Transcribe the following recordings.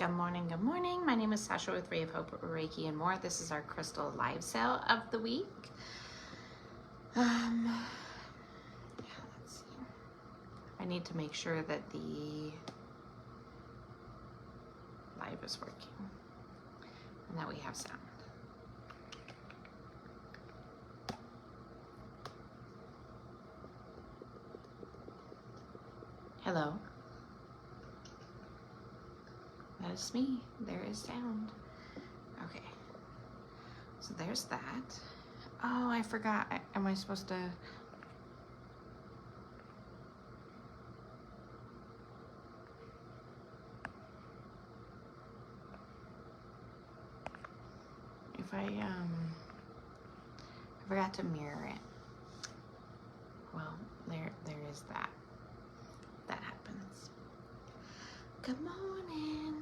Good morning, good morning. My name is Sasha with Ray of Hope, Reiki, and more. This is our crystal live sale of the week. Let's see. I need to make sure that the live is working and that we have sound. Hello. That is me. There is sound. Okay. So there's that. Oh, I forgot. Am I supposed to... If I forgot to mirror it. Well, there is that. That happens. Good morning.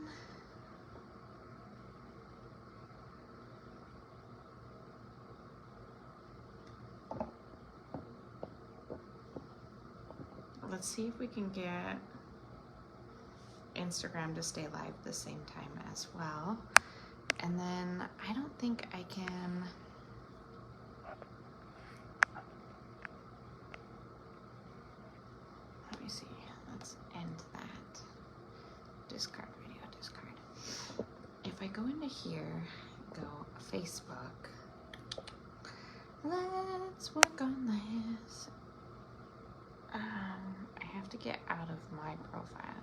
Let's see if we can get Instagram to stay live the same time as well. And then I don't think I can... Let me see. Let's end that. Discard video, discard. If I go into here, go Facebook. Let's work on this. I have to get out of my profile.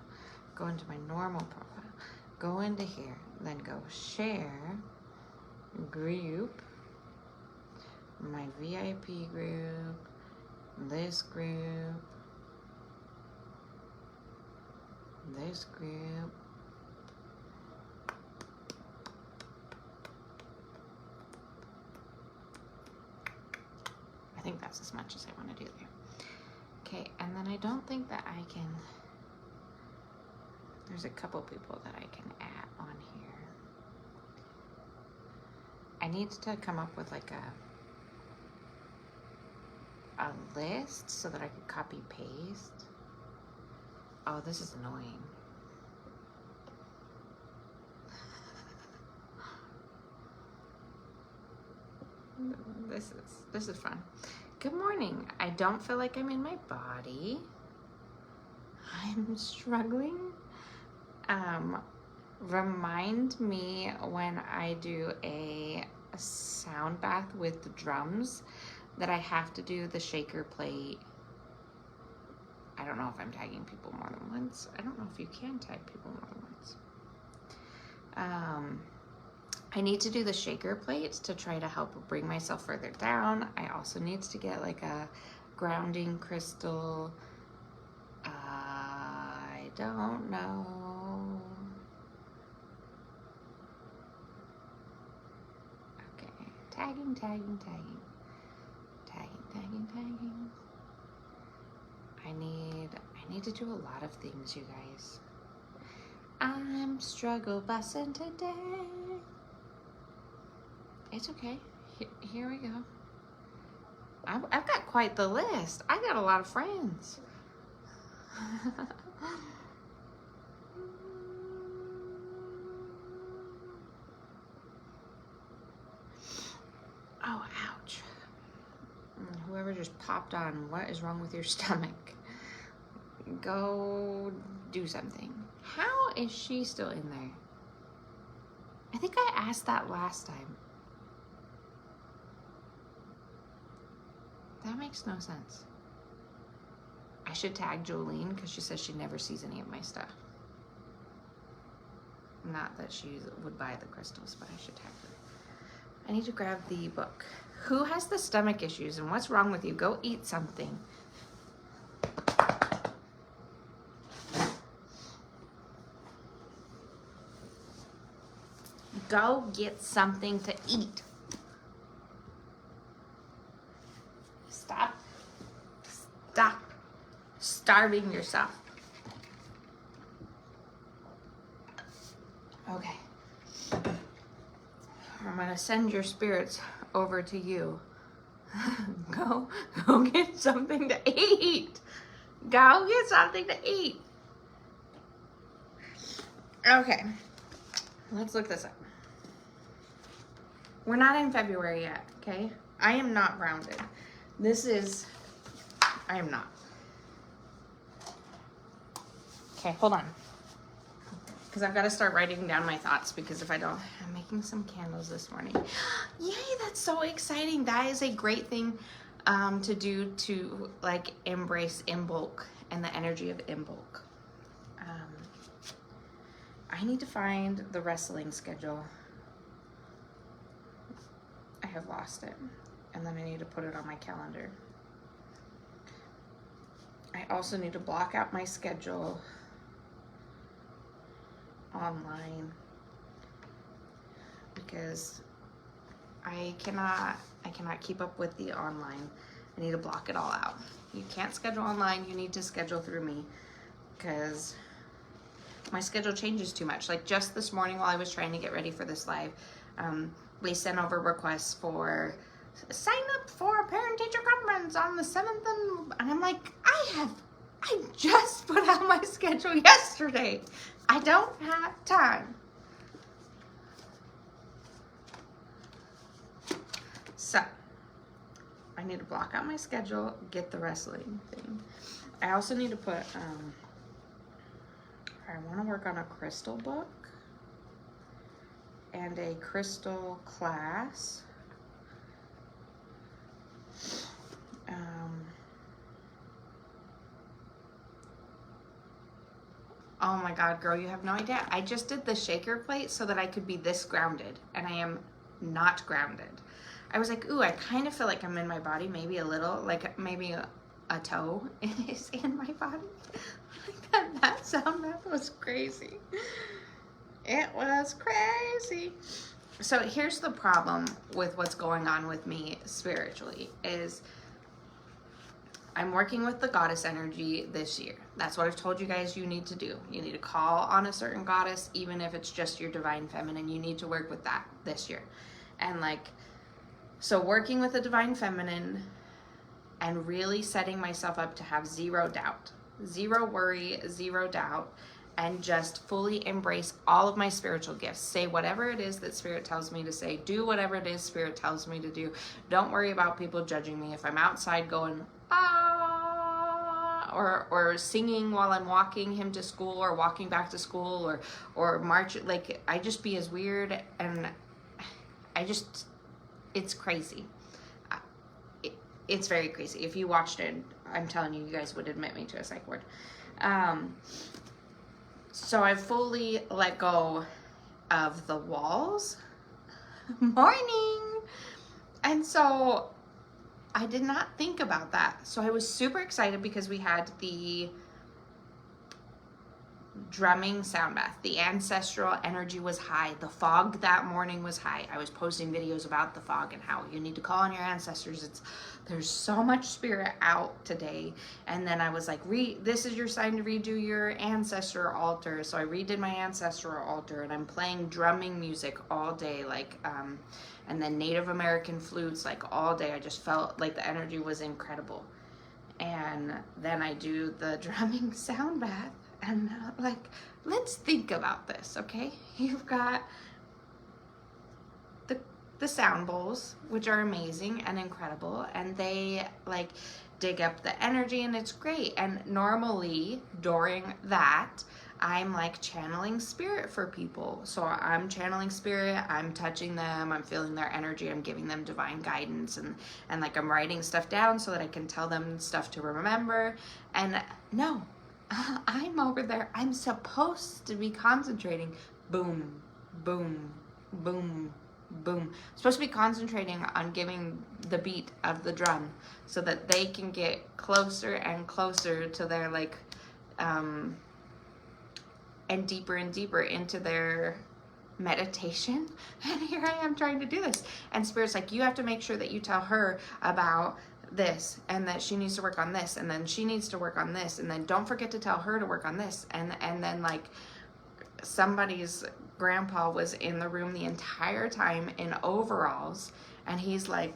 Go into my normal profile. Go into here. Then go share. Group. My VIP group. This group. This group. I think that's as much as I want to do there. Okay, and then I don't think that I can... There's a couple people that I can add on here. I need to come up with like a list so that I could copy paste. Oh, this is annoying. This is fun. Good morning. I don't feel like I'm in my body. I'm struggling. Remind me when I do a sound bath with the drums that I have to do the shaker plate. I don't know if I'm tagging people more than once. I don't know if you can tag people more than once. I need to do the shaker plates to try to help bring myself further down. I also need to get like a grounding crystal. I don't know. Okay, tagging. I need to do a lot of things, you guys. I'm struggle bussing today. It's okay. Here we go. I've got quite the list. I got a lot of friends. Oh, ouch. Whoever just popped on, what is wrong with your stomach? Go do something. How is she still in there? I think I asked that last time. That makes no sense. I should tag Jolene because she says she never sees any of my stuff. Not that she would buy the crystals, but I should tag her. I need to grab the book. Who has the stomach issues and what's wrong with you? Go eat something. Go get something to eat. Stop starving yourself. Okay. I'm gonna send your spirits over to you. Go get something to eat. Go get something to eat. Okay. Let's look this up. We're not in February yet, okay? I am not grounded. I am not. Okay, hold on. Because I've got to start writing down my thoughts, because if I don't, I'm making some candles this morning. Yay, that's so exciting. That is a great thing to do, to like embrace Imbolc and the energy of Imbolc. I need to find the wrestling schedule. I have lost it. And then I need to put it on my calendar. I also need to block out my schedule online, because I cannot keep up with the online. I need to block it all out. You can't schedule online, you need to schedule through me, because my schedule changes too much. Like just this morning while I was trying to get ready for this live, we sent over requests for sign up for a parent-teacher conference on the 7th, and I'm like, I just put out my schedule yesterday. I don't have time. So, I need to block out my schedule, get the wrestling thing. I also need to put, I want to work on a crystal book and a crystal class. Oh my God, girl, you have no idea. I just did the shaker plate so that I could be this grounded, and I am not grounded. I was like, ooh, I kind of feel like I'm in my body, maybe a little, like maybe a toe is in my body. Like that sound bath was crazy. It was crazy. So here's the problem with what's going on with me spiritually is I'm working with the goddess energy this year. That's what I've told you guys you need to do. You need to call on a certain goddess, even if it's just your divine feminine. You need to work with that this year. And like, so working with the divine feminine and really setting myself up to have zero doubt, zero worry, zero doubt, and just fully embrace all of my spiritual gifts. Say whatever it is that Spirit tells me to say. Do whatever it is Spirit tells me to do. Don't worry about people judging me. If I'm outside going, or singing while I'm walking him to school or walking back to school or march, like I just be as weird, and it's crazy. It's very crazy. If you watched it, I'm telling you, you guys would admit me to a psych ward. So I fully let go of the walls. Morning! And so I did not think about that. So I was super excited because we had the drumming sound bath. The ancestral energy was high. The fog that morning was high. I was posting videos about the fog and how you need to call on your ancestors. There's so much spirit out today. And then I was like, this is your sign to redo your ancestor altar. So I redid my ancestral altar, and I'm playing drumming music all day, like and then Native American flutes, like all day. I just felt like the energy was incredible. And then I do the drumming sound bath. And like, let's think about this, okay? You've got the sound bowls, which are amazing and incredible, and they like dig up the energy, and it's great. And normally during that, I'm like channeling spirit for people. So I'm channeling spirit, I'm touching them, I'm feeling their energy, I'm giving them divine guidance, and like I'm writing stuff down so that I can tell them stuff to remember. And no, I'm over there. I'm supposed to be concentrating. Boom, boom, boom, boom. I'm supposed to be concentrating on giving the beat of the drum so that they can get closer and closer to their like, and deeper into their meditation. And here I am trying to do this. And Spirit's like, you have to make sure that you tell her about this, and that she needs to work on this, and then she needs to work on this, and then don't forget to tell her to work on this. And then like somebody's grandpa was in the room the entire time in overalls, and he's like,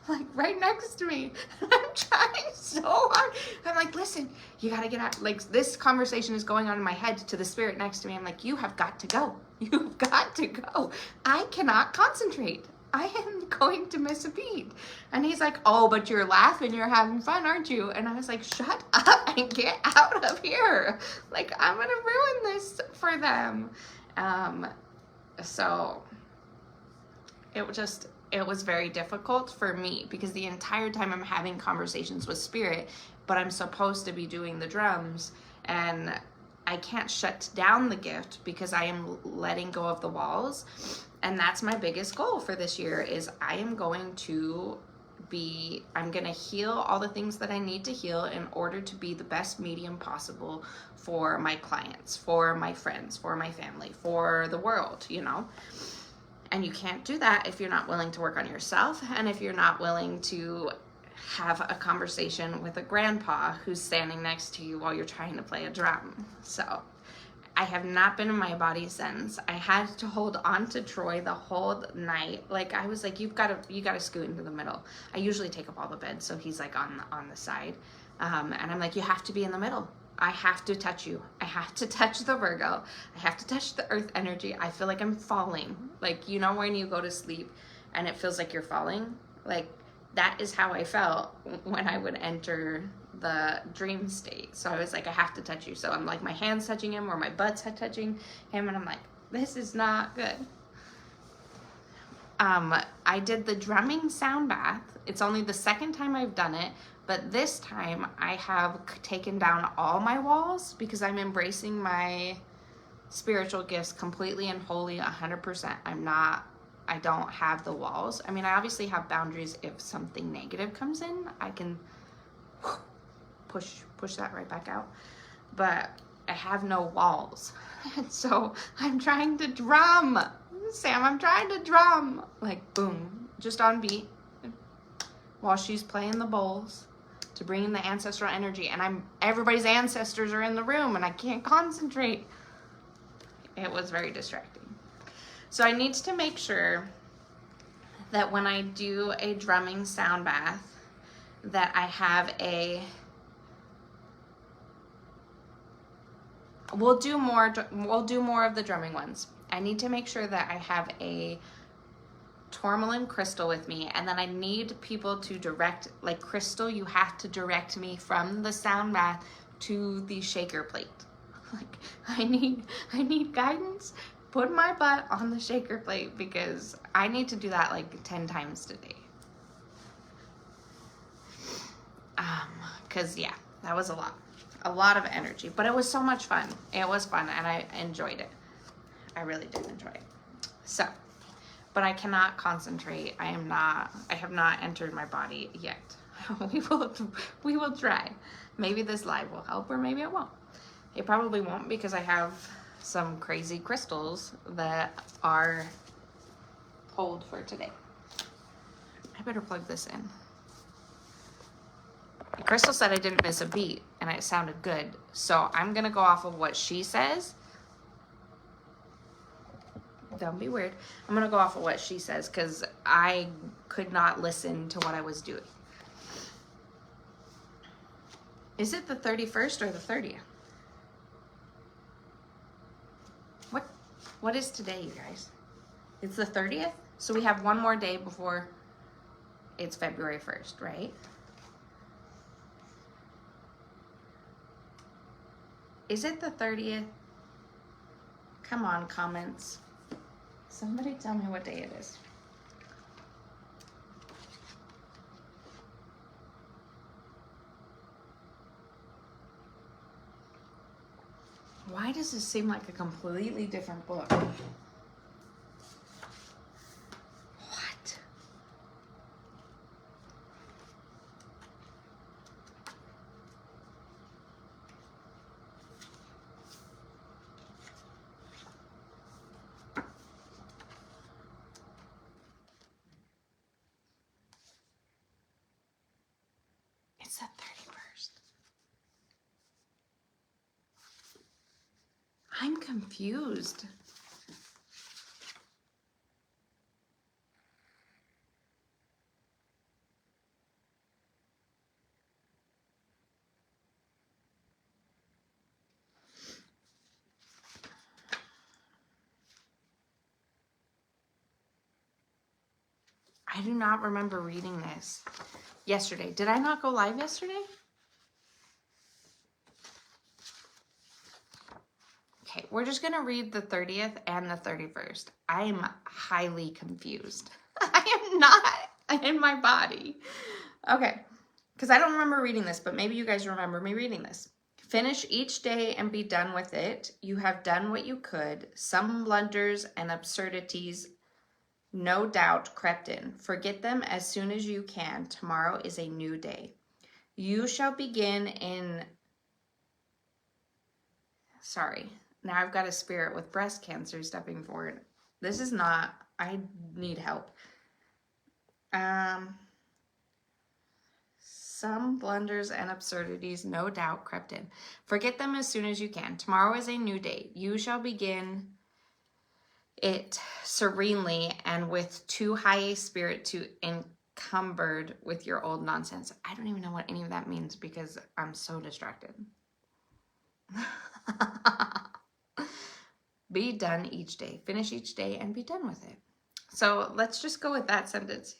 like right next to me. I'm trying so hard. I'm like, listen, you gotta get out. Like, this conversation is going on in my head to the spirit next to me. I'm like, you have got to go. You've got to go. I cannot concentrate. I am going to miss a beat. And he's like, oh, but you're laughing, you're having fun, aren't you? And I was like, shut up and get out of here. Like, I'm gonna ruin this for them. So it was very difficult for me because the entire time I'm having conversations with spirit, but I'm supposed to be doing the drums, and I can't shut down the gift because I am letting go of the walls. And that's my biggest goal for this year is I'm going to heal all the things that I need to heal in order to be the best medium possible for my clients, for my friends, for my family, for the world, you know? And you can't do that if you're not willing to work on yourself, and if you're not willing to have a conversation with a grandpa who's standing next to you while you're trying to play a drum. So I have not been in my body since. I had to hold on to Troy the whole night. Like, I was like, you gotta scoot into the middle. I usually take up all the bed, so he's like on the side. And I'm like, you have to be in the middle. I have to touch you. I have to touch the Virgo. I have to touch the earth energy. I feel like I'm falling. Like, you know when you go to sleep and it feels like you're falling? Like, that is how I felt when I would enter the dream state. So I was like, I have to touch you. So I'm like, my hand's touching him or my butt's touching him, and I'm like, this is not good. I did the drumming sound bath. It's only the second time I've done it, but this time I have taken down all my walls because I'm embracing my spiritual gifts completely and wholly, 100%. I don't have the walls. I mean, I obviously have boundaries. If something negative comes in, I can push that right back out. But I have no walls. And so I'm trying to drum. Sam, I'm trying to drum. Like, boom, just on beat while she's playing the bowls to bring in the ancestral energy. And everybody's ancestors are in the room and I can't concentrate. It was very distracting. So I need to make sure that when I do a drumming sound bath, that I have we'll do more of the drumming ones. I need to make sure that I have a tourmaline crystal with me, and then I need people to direct, like, Crystal, you have to direct me from the sound bath to the shaker plate. Like, I need guidance. Put my butt on the shaker plate because I need to do that like 10 times today. Cause yeah, that was a lot of energy, but it was so much fun. It was fun and I enjoyed it. I really did enjoy it. So, but I cannot concentrate. I have not entered my body yet. We will try. Maybe this live will help or maybe it won't. It probably won't because I have some crazy crystals that are pulled for today. I better plug this in. Crystal said I didn't miss a beat and it sounded good. So I'm gonna go off of what she says. Don't be weird. I'm gonna go off of what she says because I could not listen to what I was doing. Is it the 31st or the 30th? What is today, you guys? It's the 30th? So we have one more day before it's February 1st, right? Is it the 30th? Come on, comments. Somebody tell me what day it is. Why does this seem like a completely different book? What? It's the 31st. I'm confused. I do not remember reading this yesterday. Did I not go live yesterday? Okay, we're just going to read the 30th and the 31st. I am highly confused. I am not in my body. Okay, because I don't remember reading this, but maybe you guys remember me reading this. Finish each day and be done with it. You have done what you could. Some blunders and absurdities no doubt crept in. Forget them as soon as you can. Tomorrow is a new day. You shall begin in... Sorry. Now I've got a spirit with breast cancer stepping forward. This is not... I need help. Some blunders and absurdities no doubt crept in. Forget them as soon as you can. Tomorrow is a new day. You shall begin it serenely and with too high a spirit to encumbered with your old nonsense. I don't even know what any of that means because I'm so distracted. Be done each day. Finish each day and be done with it. So let's just go with that sentence.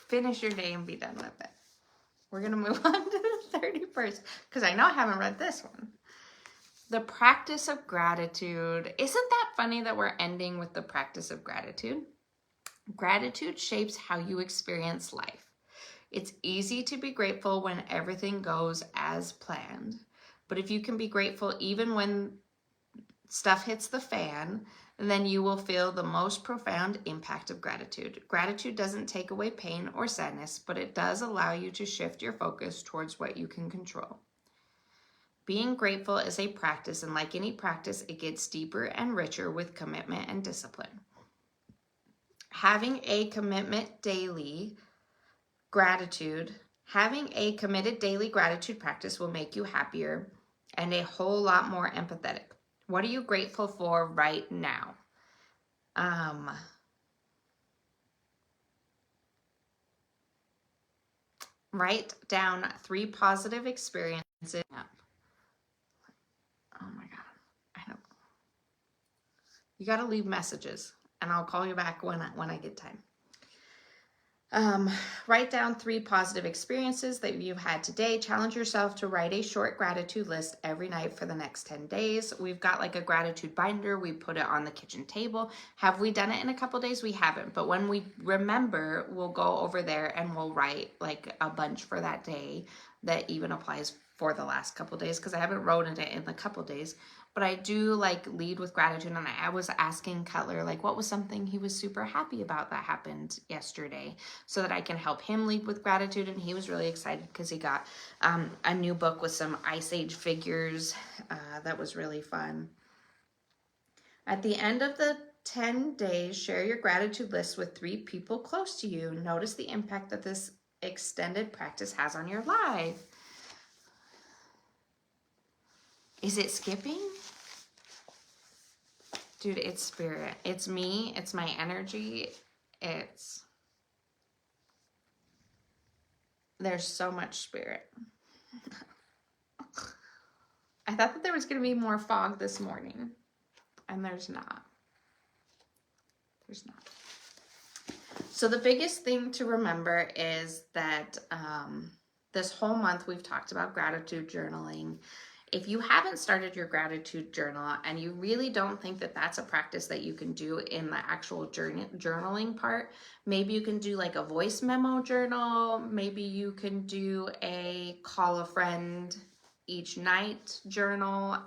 Finish your day and be done with it. We're going to move on to the 31st because I know I haven't read this one. The practice of gratitude. Isn't that funny that we're ending with the practice of gratitude? Gratitude shapes how you experience life. It's easy to be grateful when everything goes as planned. But if you can be grateful even when stuff hits the fan, then you will feel the most profound impact of gratitude. Gratitude doesn't take away pain or sadness, but it does allow you to shift your focus towards what you can control. Being grateful is a practice, and like any practice, it gets deeper and richer with commitment and discipline. Having a committed daily gratitude practice will make you happier and a whole lot more empathetic. What are you grateful for right now? Write down 3 positive experiences. Oh my God. I don't. You got to leave messages and I'll call you back when I get time. Write down 3 positive experiences that you've had today. Challenge yourself to write a short gratitude list every night for the next 10 days. We've got like a gratitude binder. We put it on the kitchen table. Have we done it in a couple days? We haven't. But when we remember, we'll go over there and we'll write like a bunch for that day that even applies for the last couple days because I haven't written it in a couple days. But I do like lead with gratitude, and I was asking Cutler like what was something he was super happy about that happened yesterday so that I can help him lead with gratitude. And he was really excited because he got a new book with some Ice Age figures that was really fun. At the end of the 10 days, share your gratitude list with 3 people close to you. Notice the impact that this extended practice has on your life. Is it skipping? Dude, it's spirit. It's me. It's my energy. There's so much spirit. I thought that there was going to be more fog this morning, and there's not. There's not. So the biggest thing to remember is that this whole month we've talked about gratitude journaling. If you haven't started your gratitude journal and you really don't think that that's a practice that you can do in the actual journaling part, maybe you can do like a voice memo journal. Maybe you can do a call a friend each night journal,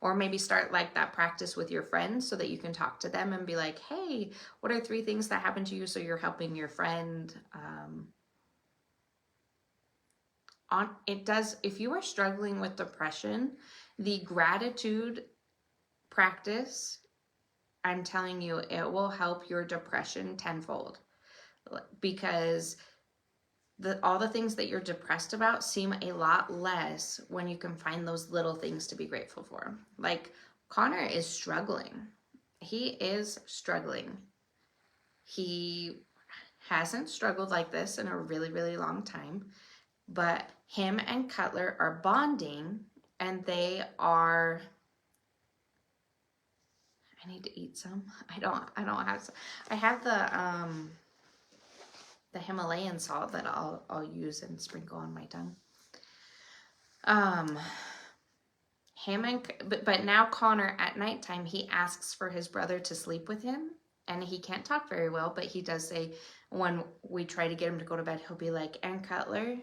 or maybe start like that practice with your friends so that you can talk to them and be like, hey, what are 3 things that happened to you? So you're helping your friend. If you are struggling with depression, the gratitude practice, I'm telling you, it will help your depression tenfold, because all the things that you're depressed about seem a lot less when you can find those little things to be grateful for. Like Connor is struggling. He is struggling. He hasn't struggled like this in a really, really long time. But him and Cutler are bonding, and they are, I need to eat some. I don't have some. I have the Himalayan salt that I'll use and sprinkle on my tongue. But now Connor at nighttime, he asks for his brother to sleep with him, and he can't talk very well, but he does say when we try to get him to go to bed, he'll be like, and Cutler,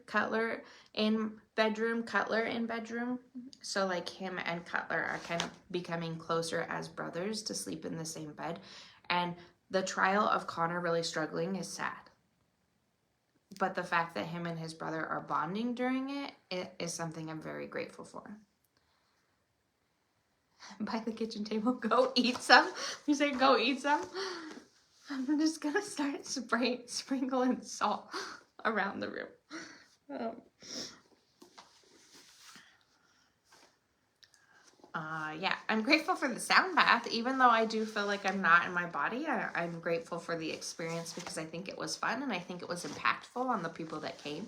Cutler in bedroom, Cutler in bedroom. So like him and Cutler are kind of becoming closer as brothers to sleep in the same bed. And the trial of Connor really struggling is sad. But the fact that him and his brother are bonding during it is something I'm very grateful for. By the kitchen table, go eat some. You say go eat some? I'm just gonna start sprinkling salt around the room. Yeah, I'm grateful for the sound bath. Even though I do feel like I'm not in my body, I'm grateful for the experience because I think it was fun and I think it was impactful on the people that came.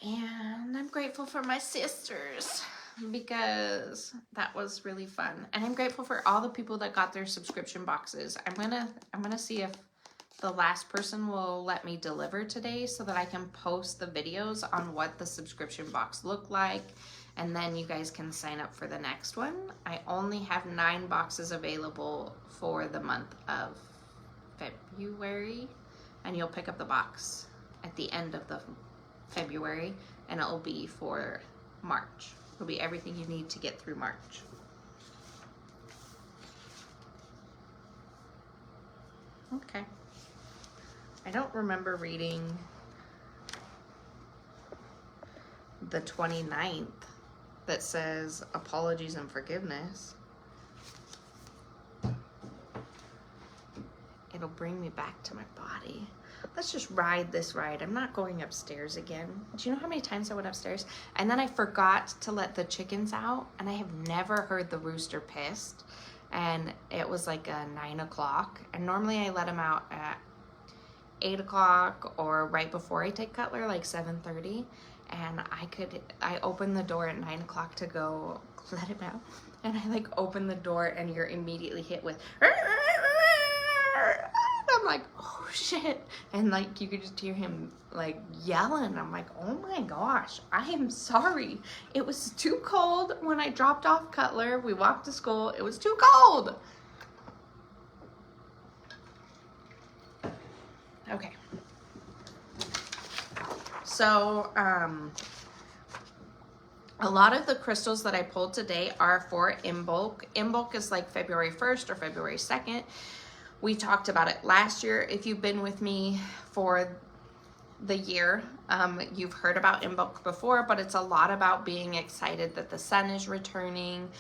And I'm grateful for my sisters because that was really fun. And I'm grateful for all the people that got their subscription boxes. I'm gonna see if the last person will let me deliver today so that I can post the videos on what the subscription box looked like. And then you guys can sign up for the next one. I only have 9 boxes available for the month of February. And you'll pick up the box at the end of the February. And it'll be for March. It'll be everything you need to get through March. Okay. I don't remember reading the 29th. That says apologies and forgiveness. It'll bring me back to my body. Let's just ride this ride. I'm not going upstairs again. Do you know how many times I went upstairs? And then I forgot to let the chickens out, and I have never heard the rooster pissed. And it was like 9 o'clock. And normally I let him out at 8 o'clock or right before I take Cutler, like 7:30. And I opened the door at 9 o'clock to go let him out. And I like open the door and you're immediately hit with, and I'm like, oh shit. And like, you could just hear him like yelling. I'm like, oh my gosh, I am sorry. It was too cold when I dropped off Cutler. We walked to school. It was too cold. Okay. So, a lot of the crystals that I pulled today are for Imbolc. Imbolc is like February 1st or February 2nd. We talked about it last year. If you've been with me for the year, you've heard about Imbolc before, but it's a lot about being excited that the sun is returning.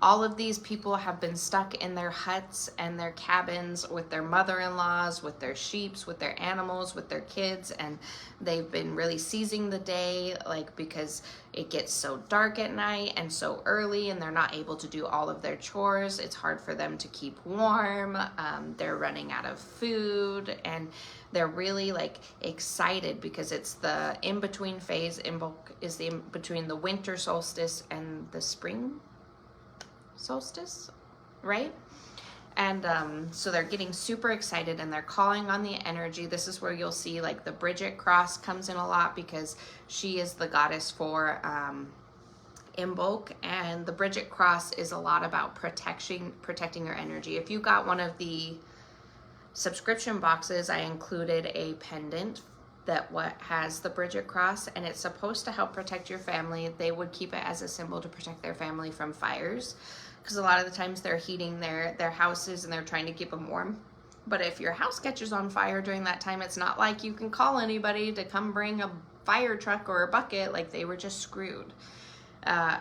All of these people have been stuck in their huts and their cabins with their mother-in-laws, with their sheeps, with their animals, with their kids, and they've been really seizing the day, like because it gets so dark at night and so early, and they're not able to do all of their chores. It's hard for them to keep warm. They're running out of food, and they're really like excited because it's the in-between phase. Imbolc is the in-between the winter solstice and the spring solstice, right? And so they're getting super excited and they're calling on the energy. This is where you'll see like the Bridget cross comes in a lot because she is the goddess for Imbolc, and the Bridget cross is a lot about protecting your energy. If you got one of the subscription boxes, I included a pendant that has the Bridget cross, and it's supposed to help protect your family. They would keep it as a symbol to protect their family from fires, because a lot of the times they're heating their houses and they're trying to keep them warm. But if your house catches on fire during that time, it's not like you can call anybody to come bring a fire truck or a bucket. Like, they were just screwed.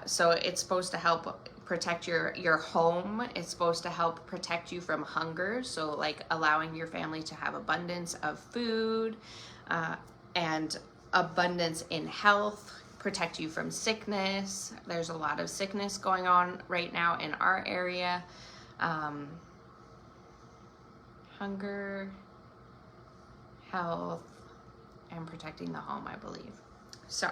So it's supposed to help protect your home. It's supposed to help protect you from hunger. So like allowing your family to have abundance of food and abundance in health, protect you from sickness. There's a lot of sickness going on right now in our area. Hunger, health, and protecting the home, I believe. So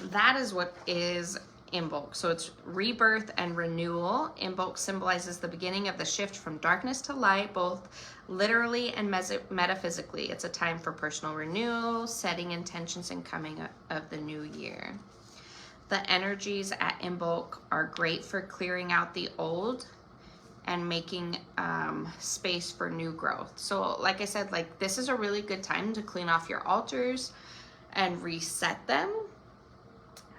that is what is Imbolc. So it's rebirth and renewal. Imbolc symbolizes the beginning of the shift from darkness to light, both literally and metaphysically. It's a time for personal renewal, setting intentions, and coming of the new year. The energies at Imbolc are great for clearing out the old and making space for new growth. So like I said, like this is a really good time to clean off your altars and reset them,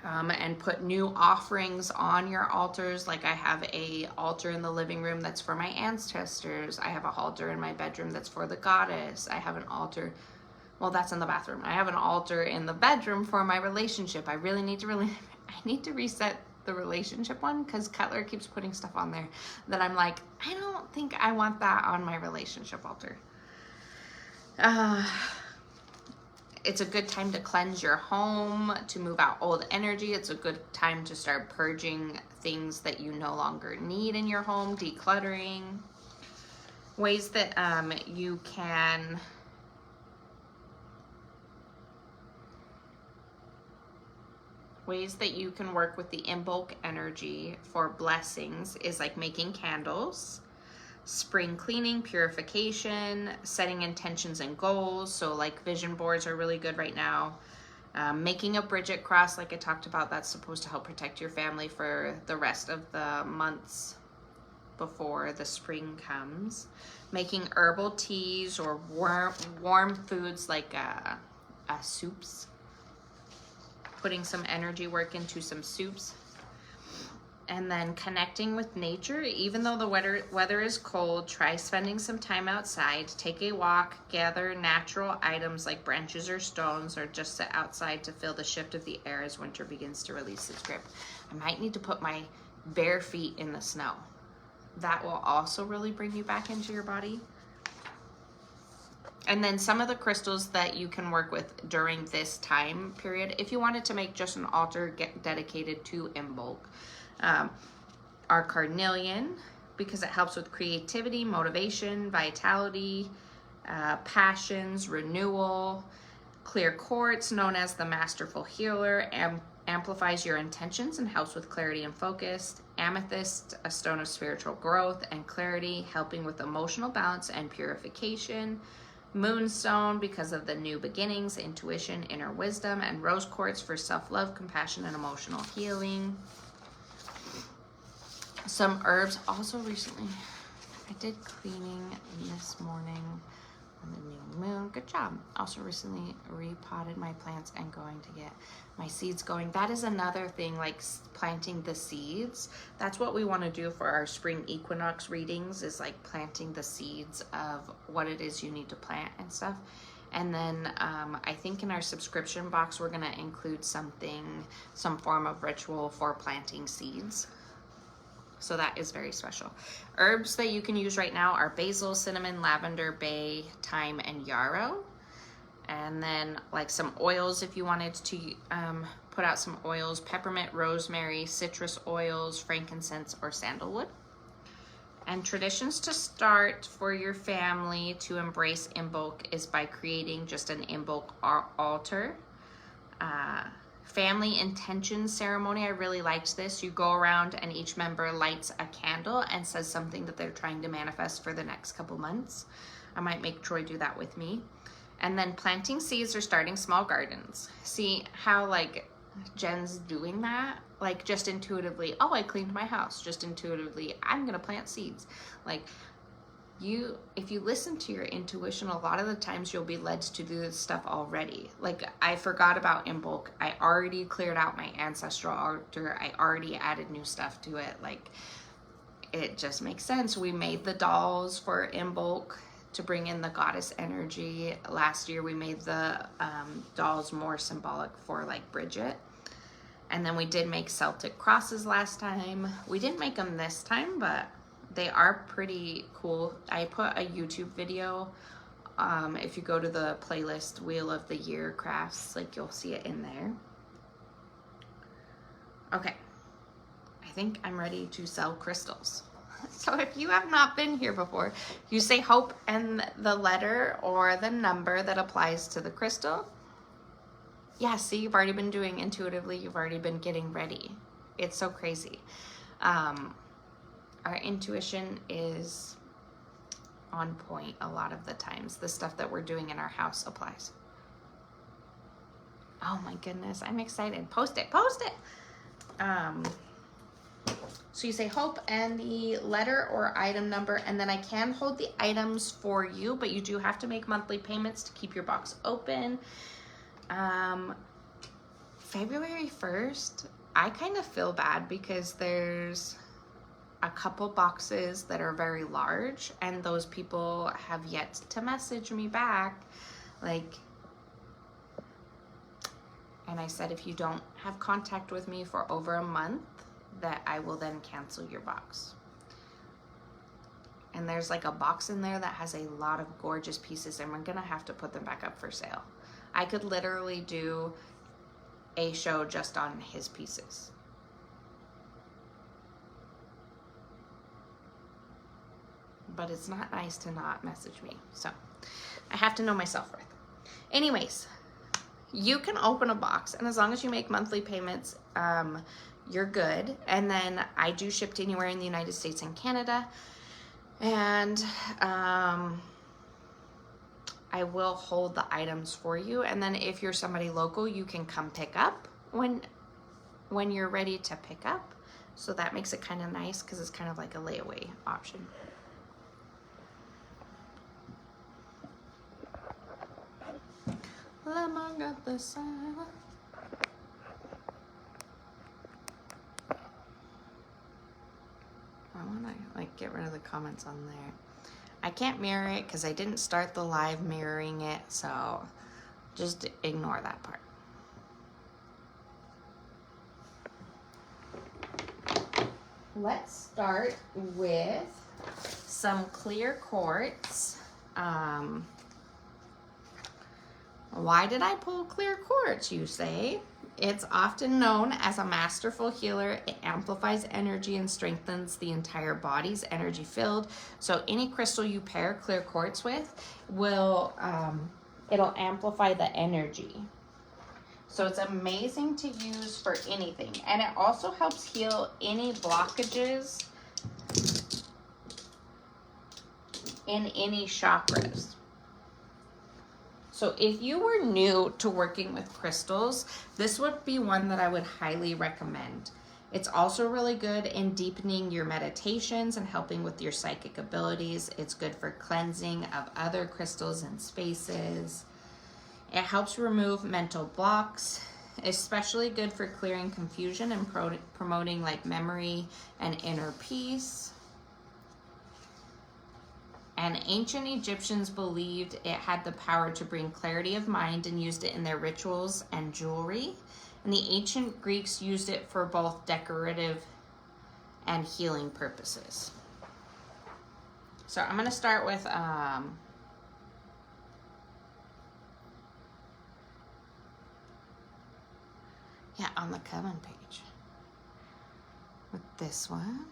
and put new offerings on your altars. Like I have a altar in the living room that's for my ancestors. I have a altar in my bedroom that's for the goddess. I have an altar, well, that's in the bathroom. I have an altar in the bedroom for my relationship. I really need to I need to reset the relationship one, because Cutler keeps putting stuff on there that I'm like, I don't think I want that on my relationship altar. It's a good time to cleanse your home, to move out old energy. It's a good time to start purging things that you no longer need in your home, decluttering. Ways that you can work with the Imbolc energy for blessings is like making candles, spring cleaning, purification, setting intentions and goals. So like vision boards are really good right now. Making a Bridget cross, like I talked about, that's supposed to help protect your family for the rest of the months before the spring comes. Making herbal teas or warm foods like soups. Putting some energy work into some soups. And then connecting with nature. Even though the weather is cold, try spending some time outside. Take a walk, gather natural items like branches or stones, or just sit outside to feel the shift of the air as winter begins to release its grip. I might need to put my bare feet in the snow. That will also really bring you back into your body. And then some of the crystals that you can work with during this time period, if you wanted to make just an altar dedicated to Imbolc, are carnelian, because it helps with creativity, motivation, vitality, passions, renewal. Clear quartz, known as the masterful healer, amplifies your intentions and helps with clarity and focus. Amethyst, a stone of spiritual growth and clarity, helping with emotional balance and purification. Moonstone, because of the new beginnings, intuition, inner wisdom. And rose quartz for self-love, compassion, and emotional healing. Some herbs. Also recently, I did cleaning this morning on the new moon. Good job. Also recently repotted my plants and going to get my seeds going. That is another thing, like planting the seeds. That's what we want to do for our spring equinox readings, is like planting the seeds of what it is you need to plant and stuff. And then I think in our subscription box, we're going to include some form of ritual for planting seeds. So that is very special. Herbs that you can use right now are basil, cinnamon, lavender, bay, thyme, and yarrow. And then like some oils, if you wanted to put out some oils: peppermint, rosemary, citrus oils, frankincense, or sandalwood. And traditions to start for your family to embrace Imbolc is by creating just an Imbolc altar. Family intention ceremony. I really liked this. You go around and each member lights a candle and says something that they're trying to manifest for the next couple months. I might make Troy do that with me. And then planting seeds or starting small gardens. See how like Jen's doing that? Like just intuitively, oh, I cleaned my house. Just intuitively, I'm gonna plant seeds. Like if you listen to your intuition, a lot of the times you'll be led to do this stuff already. Like I forgot about Imbolc. I already cleared out my ancestral altar. I already added new stuff to it. Like it just makes sense. We made the dolls for Imbolc to bring in the goddess energy. Last year we made the dolls more symbolic for like Bridget. And then we did make Celtic crosses last time. We didn't make them this time, but they are pretty cool. I put a YouTube video. If you go to the playlist Wheel of the Year crafts, like you'll see it in there. Okay, I think I'm ready to sell crystals. So if you have not been here before, you say hope and the letter or the number that applies to the crystal. Yeah, see, you've already been doing intuitively. You've already been getting ready. It's so crazy. Our intuition is on point a lot of the times. The stuff that we're doing in our house applies. Oh my goodness, I'm excited. Post it, post it. So you say hope and the letter or item number, and then I can hold the items for you, but you do have to make monthly payments to keep your box open. February 1st, I kind of feel bad because there's a couple boxes that are very large, and those people have yet to message me back. Like, and I said, if you don't have contact with me for over a month, that I will then cancel your box. And there's like a box in there that has a lot of gorgeous pieces, and we're gonna have to put them back up for sale. I could literally do a show just on his pieces. But it's not nice to not message me. So I have to know my self-worth. Anyways, you can open a box, and as long as you make monthly payments, you're good. And then I do ship to anywhere in the United States and Canada. And I will hold the items for you. And then if you're somebody local, you can come pick up when you're ready to pick up. So that makes it kind of nice because it's kind of like a layaway option. Lemon got the silence. I want to like get rid of the comments on there. I can't mirror it because I didn't start the live mirroring it, so just ignore that part. Let's start with some clear quartz. Why did I pull clear quartz, you say? It's often known as a masterful healer. It amplifies energy and strengthens the entire body's energy field. So any crystal you pair clear quartz with will, it'll amplify the energy. So it's amazing to use for anything. And it also helps heal any blockages in any chakras. So if you were new to working with crystals, this would be one that I would highly recommend. It's also really good in deepening your meditations and helping with your psychic abilities. It's good for cleansing of other crystals and spaces. It helps remove mental blocks, especially good for clearing confusion and promoting like memory and inner peace. And ancient Egyptians believed it had the power to bring clarity of mind and used it in their rituals and jewelry. And the ancient Greeks used it for both decorative and healing purposes. So I'm going to start with on the coven page with this one.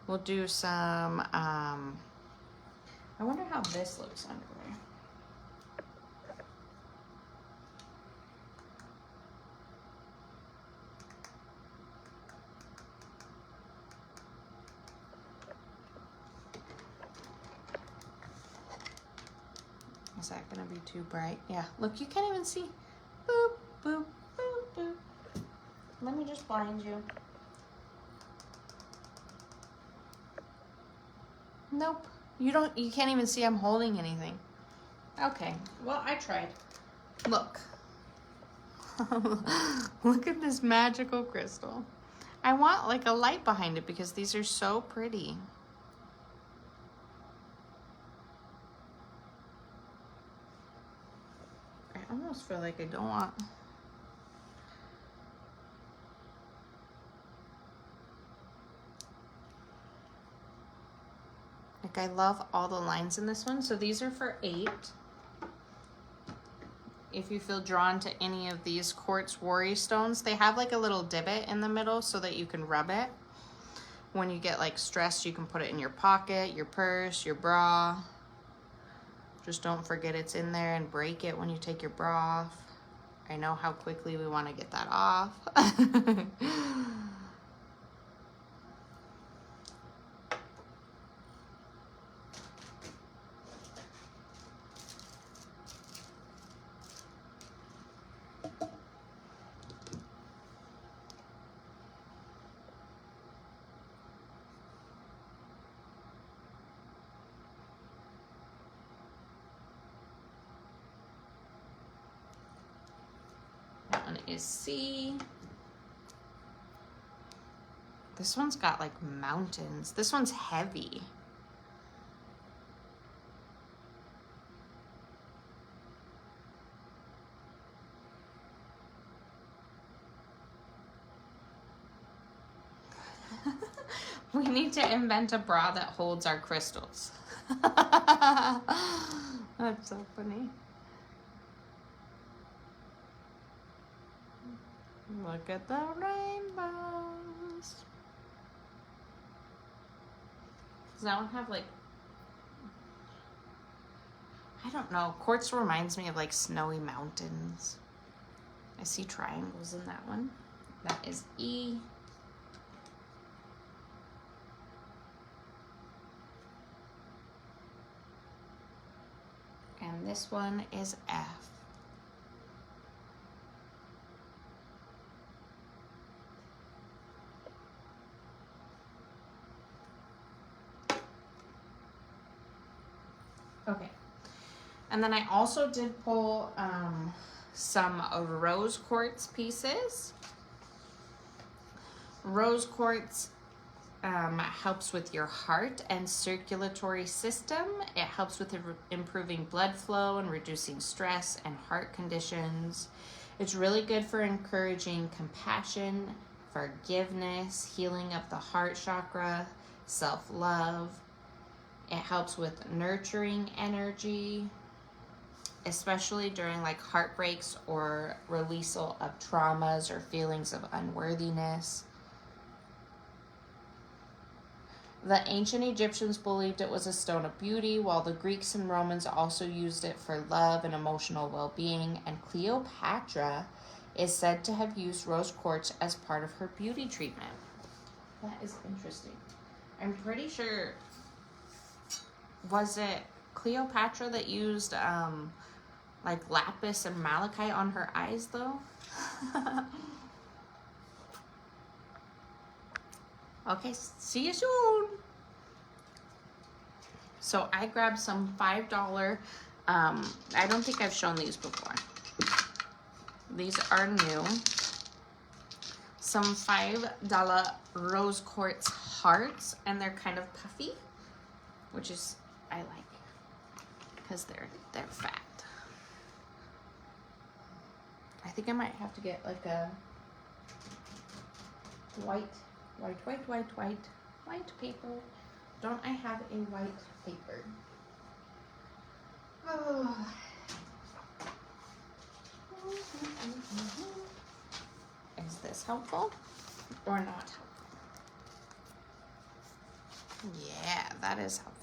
We'll do some, I wonder how this looks under there. Is that gonna be too bright? Yeah, look, you can't even see. Boop, boop, boop, boop. Let me just blind you. Nope. You can't even see I'm holding anything. Okay, well, I tried. Look. Look at this magical crystal. I want like a light behind it because these are so pretty. I almost feel like I don't want... Like, I love all the lines in this one. So these are for 8. If you feel drawn to any of these quartz worry stones, they have like a little divot in the middle so that you can rub it. When you get like stressed, you can put it in your pocket, your purse, your bra. Just don't forget it's in there and break it when you take your bra off. I know how quickly we want to get that off. That one is C. This one's got like mountains. This one's heavy. We need to invent a bra that holds our crystals. That's so funny. Look at the rainbows. Does that one have like, I don't know, quartz reminds me of like snowy mountains. I see triangles in that one. That is E. And this one is F. Okay. And then I also did pull some rose quartz pieces. Rose quartz helps with your heart and circulatory system. It helps with improving blood flow and reducing stress and heart conditions. It's really good for encouraging compassion, forgiveness, healing of the heart chakra, self-love. It helps with nurturing energy, especially during like heartbreaks or releasal of traumas or feelings of unworthiness. The ancient Egyptians believed it was a stone of beauty, while the Greeks and Romans also used it for love and emotional well-being, and Cleopatra is said to have used rose quartz as part of her beauty treatment. That is interesting. I'm pretty sure, was it Cleopatra that used like lapis and malachite on her eyes though? Okay, see you soon. So I grabbed some $5, I don't think I've shown these before. These are new. Some $5 rose quartz hearts, and they're kind of puffy, which is, I like, because they're fat. I think I might have to get like a white paper. Don't I have a white paper? Oh. Is this helpful or not helpful? Yeah, that is helpful.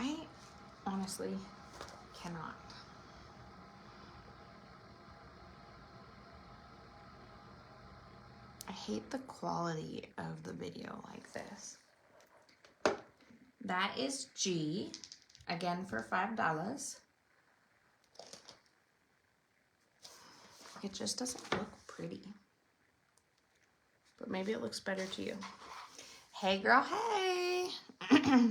I honestly cannot. I hate the quality of the video like this. That is G, again for $5. It just doesn't look pretty. But maybe it looks better to you. Hey girl, hey!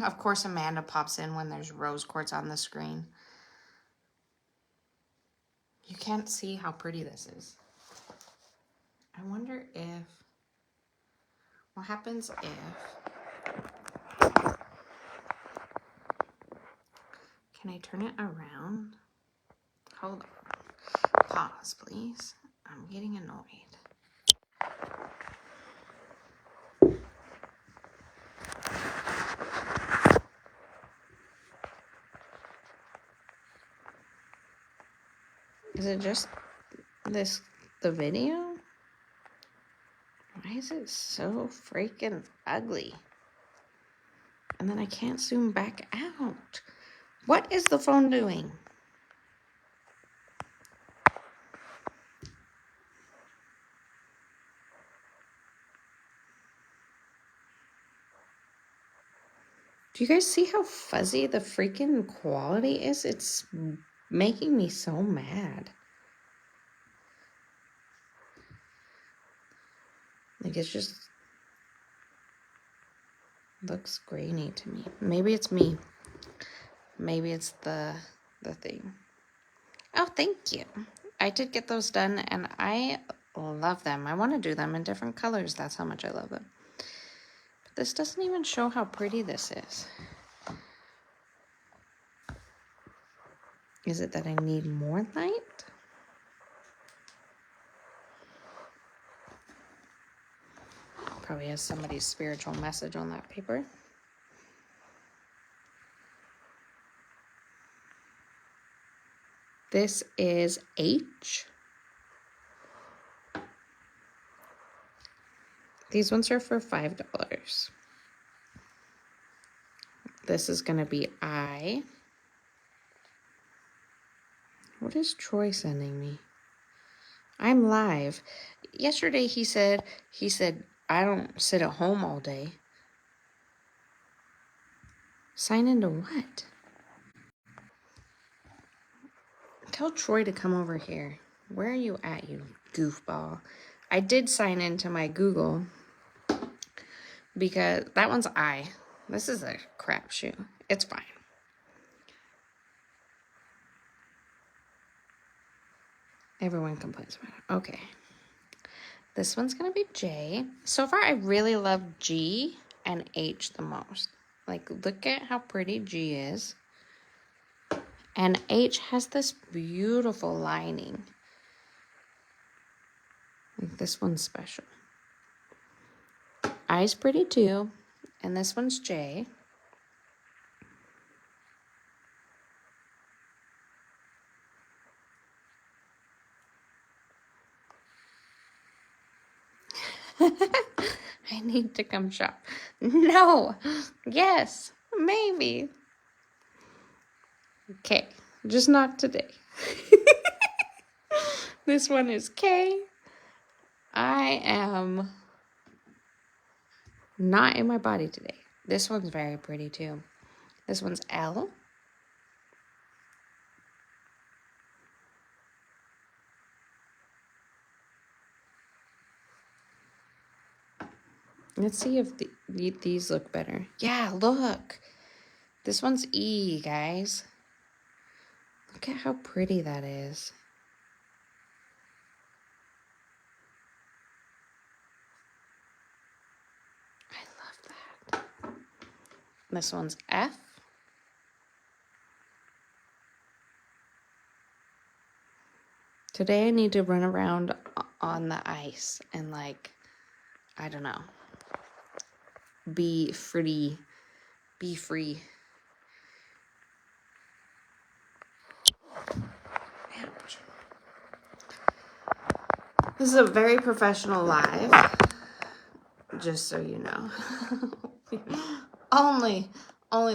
Of course Amanda pops in when there's rose quartz on the screen. You can't see how pretty this is. I wonder if, what happens if, can I turn it around? Hold on. Pause, please. I'm getting annoyed. Is it just the video? Why is it so freaking ugly? And then I can't zoom back out. What is the phone doing? Do you guys see how fuzzy the freaking quality is? It's making me so mad. Like, it's just looks grainy to me. Maybe it's me. Maybe it's the thing. Oh, thank you. I did get those done, and I love them. I want to do them in different colors. That's how much I love them. But this doesn't even show how pretty this is. Is it that I need more light? Probably has somebody's spiritual message on that paper. This is H. These ones are for $5. This is going to be I. What is Troy sending me? I'm live. Yesterday he said, I don't sit at home all day. Sign into what? Tell Troy to come over here. Where are you at, you goofball? I did sign into my Google because that one's I. This is a crapshoot. It's fine. Everyone complains about it. Okay. This one's going to be J. So far, I really love G and H the most. Like, look at how pretty G is. And H has this beautiful lining. Like, this one's special. I's pretty too. And this one's J. I need to come shop. No. Yes. Maybe. Okay. Just not today. This one is K. I am not in my body today. This one's very pretty too. This one's L. Let's see if these look better. Yeah, look. This one's E, guys. Look at how pretty that is. I love that. This one's F. Today I need to run around on the ice and, like, I don't know, be free. Be free. Ouch. This is a very professional live, just so you know. only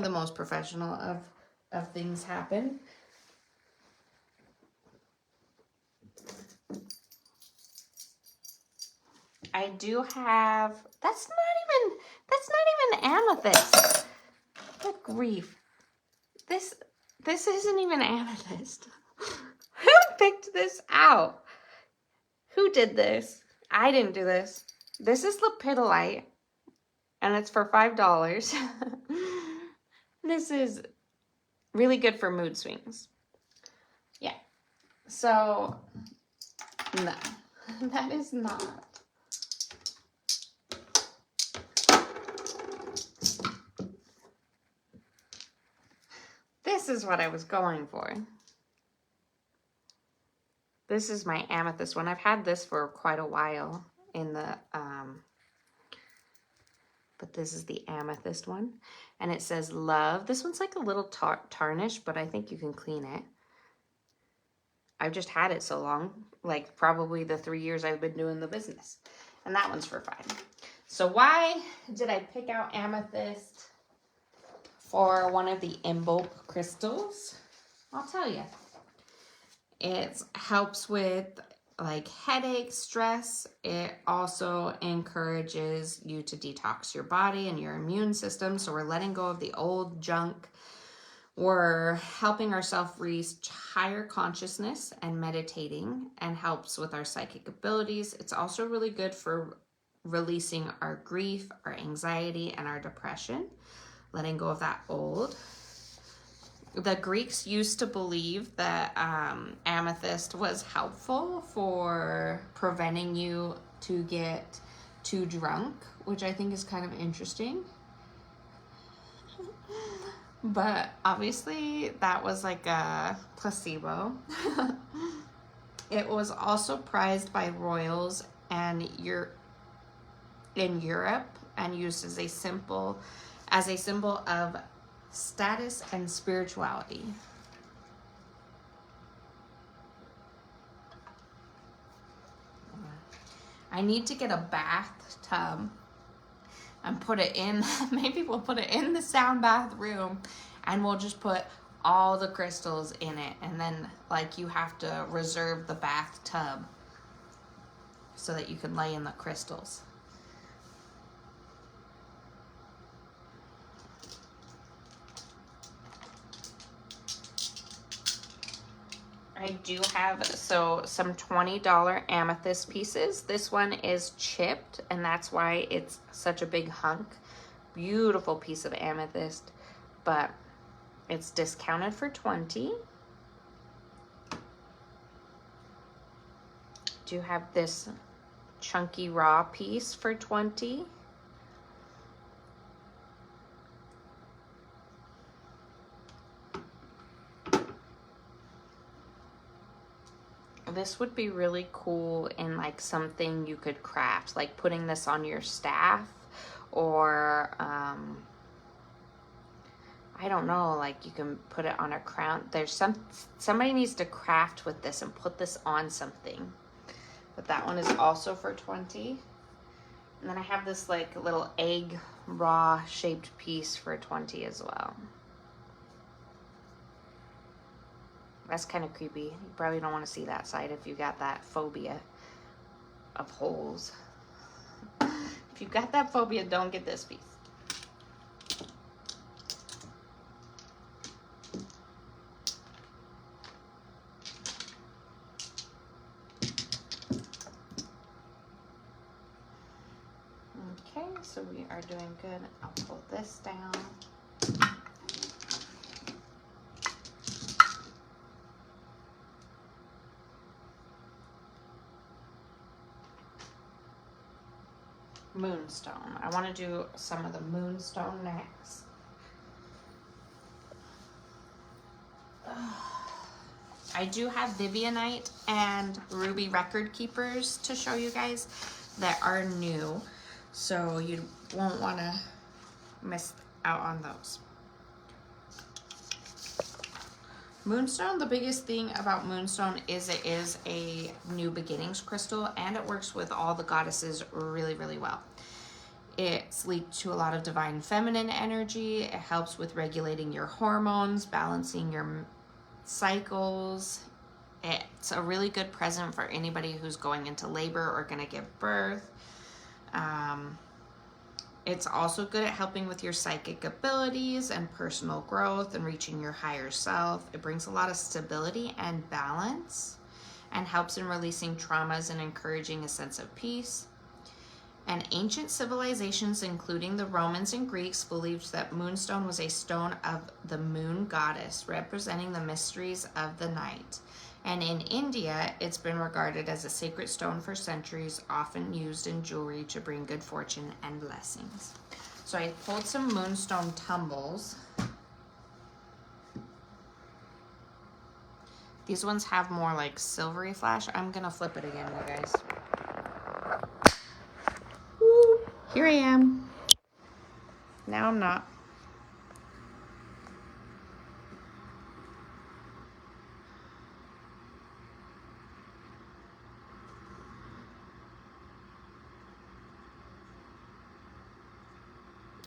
the most professional of things happen. I do have, that's not even amethyst. Good grief. This isn't even amethyst. Who picked this out? Who did this? I didn't do this. This is lepidolite, and it's for $5. This is really good for mood swings. Yeah. So, no, that is not. This is what I was going for. This is my amethyst one. I've had this for quite a while in the, but this is the amethyst one. And it says love. This one's like a little tarnished, but I think you can clean it. I've just had it so long, like probably the 3 years I've been doing the business. And that one's for $5. So why did I pick out amethyst for one of the Invoke crystals? I'll tell you. It helps with like headache, stress. It also encourages you to detox your body and your immune system. So we're letting go of the old junk. We're helping ourselves reach higher consciousness and meditating, and helps with our psychic abilities. It's also really good for releasing our grief, our anxiety, and our depression, letting go of that old. The Greeks used to believe that amethyst was helpful for preventing you to get too drunk, which I think is kind of interesting. But obviously that was like a placebo. It was also prized by royals and in Europe, and used as a symbol of status and spirituality. I need to get a bathtub and put it in, maybe we'll put it in the sound bath room, and we'll just put all the crystals in it, and then like you have to reserve the bathtub so that you can lay in the crystals. I do have some $20 amethyst pieces. This one is chipped, and that's why it's such a big hunk. Beautiful piece of amethyst, but it's discounted for $20. Do have this chunky raw piece for $20. This would be really cool in like something you could craft, like putting this on your staff, or I don't know, like you can put it on a crown. There's somebody needs to craft with this and put this on something. But that one is also for $20. And then I have this like little egg raw shaped piece for $20 as well. That's kind of creepy. You probably don't want to see that side if you got that phobia of holes. If you've got that phobia, don't get this piece. Okay, so we are doing good. I'll pull this down. Moonstone. I want to do some of the moonstone next. I do have Vivianite and Ruby record keepers to show you guys that are new, so you won't want to miss out on those. Moonstone, the biggest thing about Moonstone is it is a new beginnings crystal, and it works with all the goddesses really, really well. It's linked to a lot of divine feminine energy. It helps with regulating your hormones, balancing your cycles. It's a really good present for anybody who's going into labor or going to give birth. It's also good at helping with your psychic abilities and personal growth and reaching your higher self. It brings a lot of stability and balance, and helps in releasing traumas and encouraging a sense of peace. And ancient civilizations, including the Romans and Greeks, believed that moonstone was a stone of the moon goddess, representing the mysteries of the night. And in India, it's been regarded as a sacred stone for centuries, often used in jewelry to bring good fortune and blessings. So I pulled some moonstone tumbles. These ones have more like silvery flash. I'm gonna flip it again, you guys. Woo. Here I am. Now I'm not.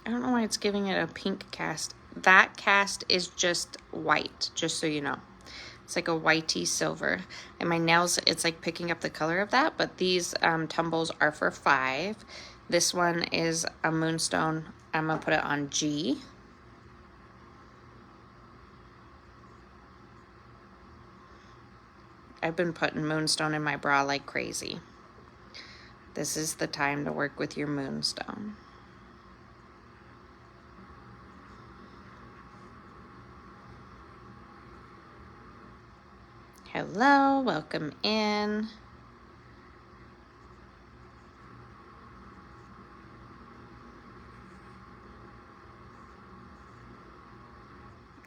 I don't know why it's giving it a pink cast. That cast is just white, just so you know. It's like a whitey silver. And my nails, it's like picking up the color of that, but these tumbles are for $5. This one is a moonstone. I'm gonna put it on G. I've been putting moonstone in my bra like crazy. This is the time to work with your moonstone. Hello, welcome in.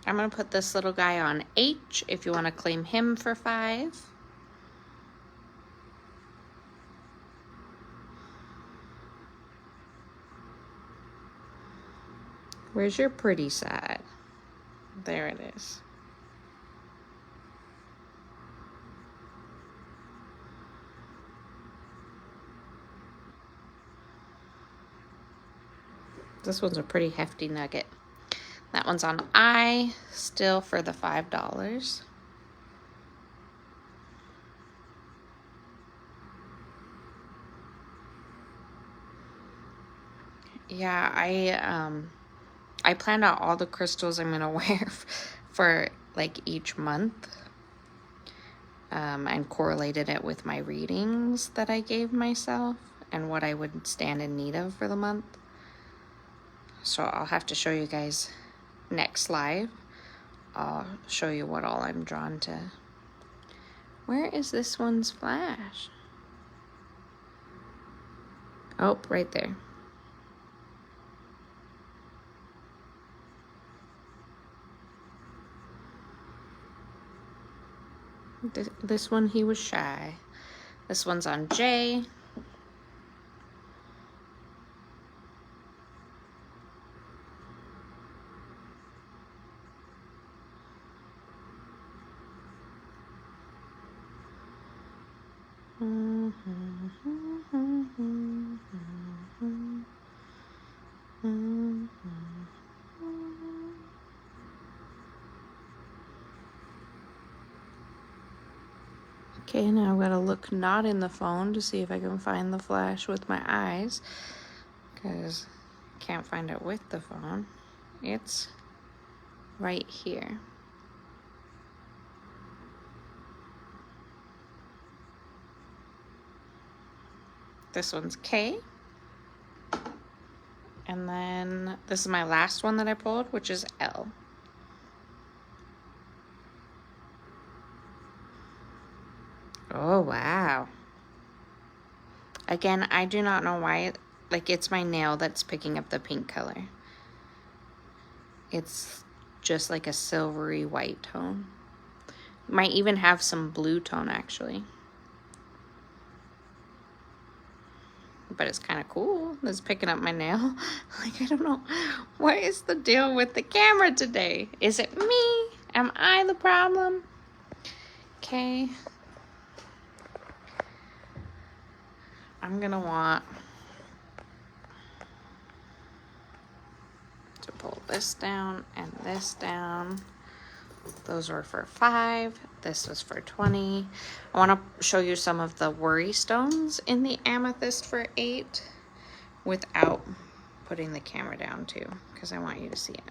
I'm gonna put this little guy on H if you wanna claim him for $5. Where's your pretty side? There it is. This one's a pretty hefty nugget. That one's on I, still for the $5. Yeah, I planned out all the crystals I'm gonna wear for like each month, and correlated it with my readings that I gave myself and what I would stand in need of for the month. So I'll have to show you guys next live. I'll show you what all I'm drawn to. Where is this one's flash? Oh, right there. This one, he was shy. This one's on J. Okay, now I've got to look not in the phone to see if I can find the flash with my eyes, because I can't find it with the phone. It's right here. This one's K. And then this is my last one that I pulled, which is L. Oh, wow. Again, I do not know why like it's my nail that's picking up the pink color. It's just like a silvery white tone. Might even have some blue tone actually. But it's kind of cool. It's picking up my nail. Like, I don't know. What is the deal with the camera today? Is it me? Am I the problem? Okay. I'm gonna want to pull this down and this down. Those were for $5. This was for $20. I want to show you some of the worry stones in the amethyst for $8 without putting the camera down too, because I want you to see it.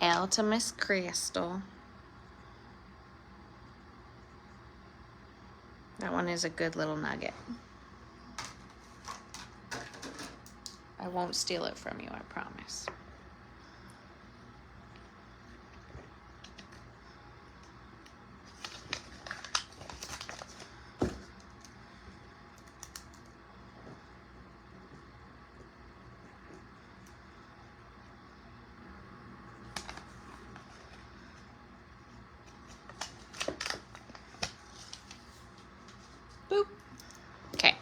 Altemus crystal. That one is a good little nugget. I won't steal it from you, I promise. Boop. Okay.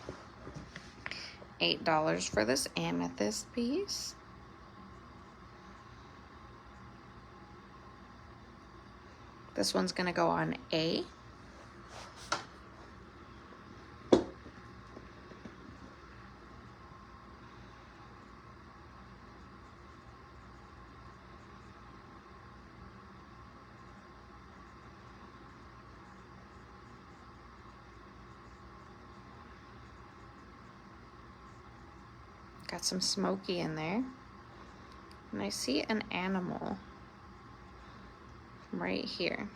$8 for this amethyst piece. This one's gonna go on A. Got some smoky in there. And I see an animal right here.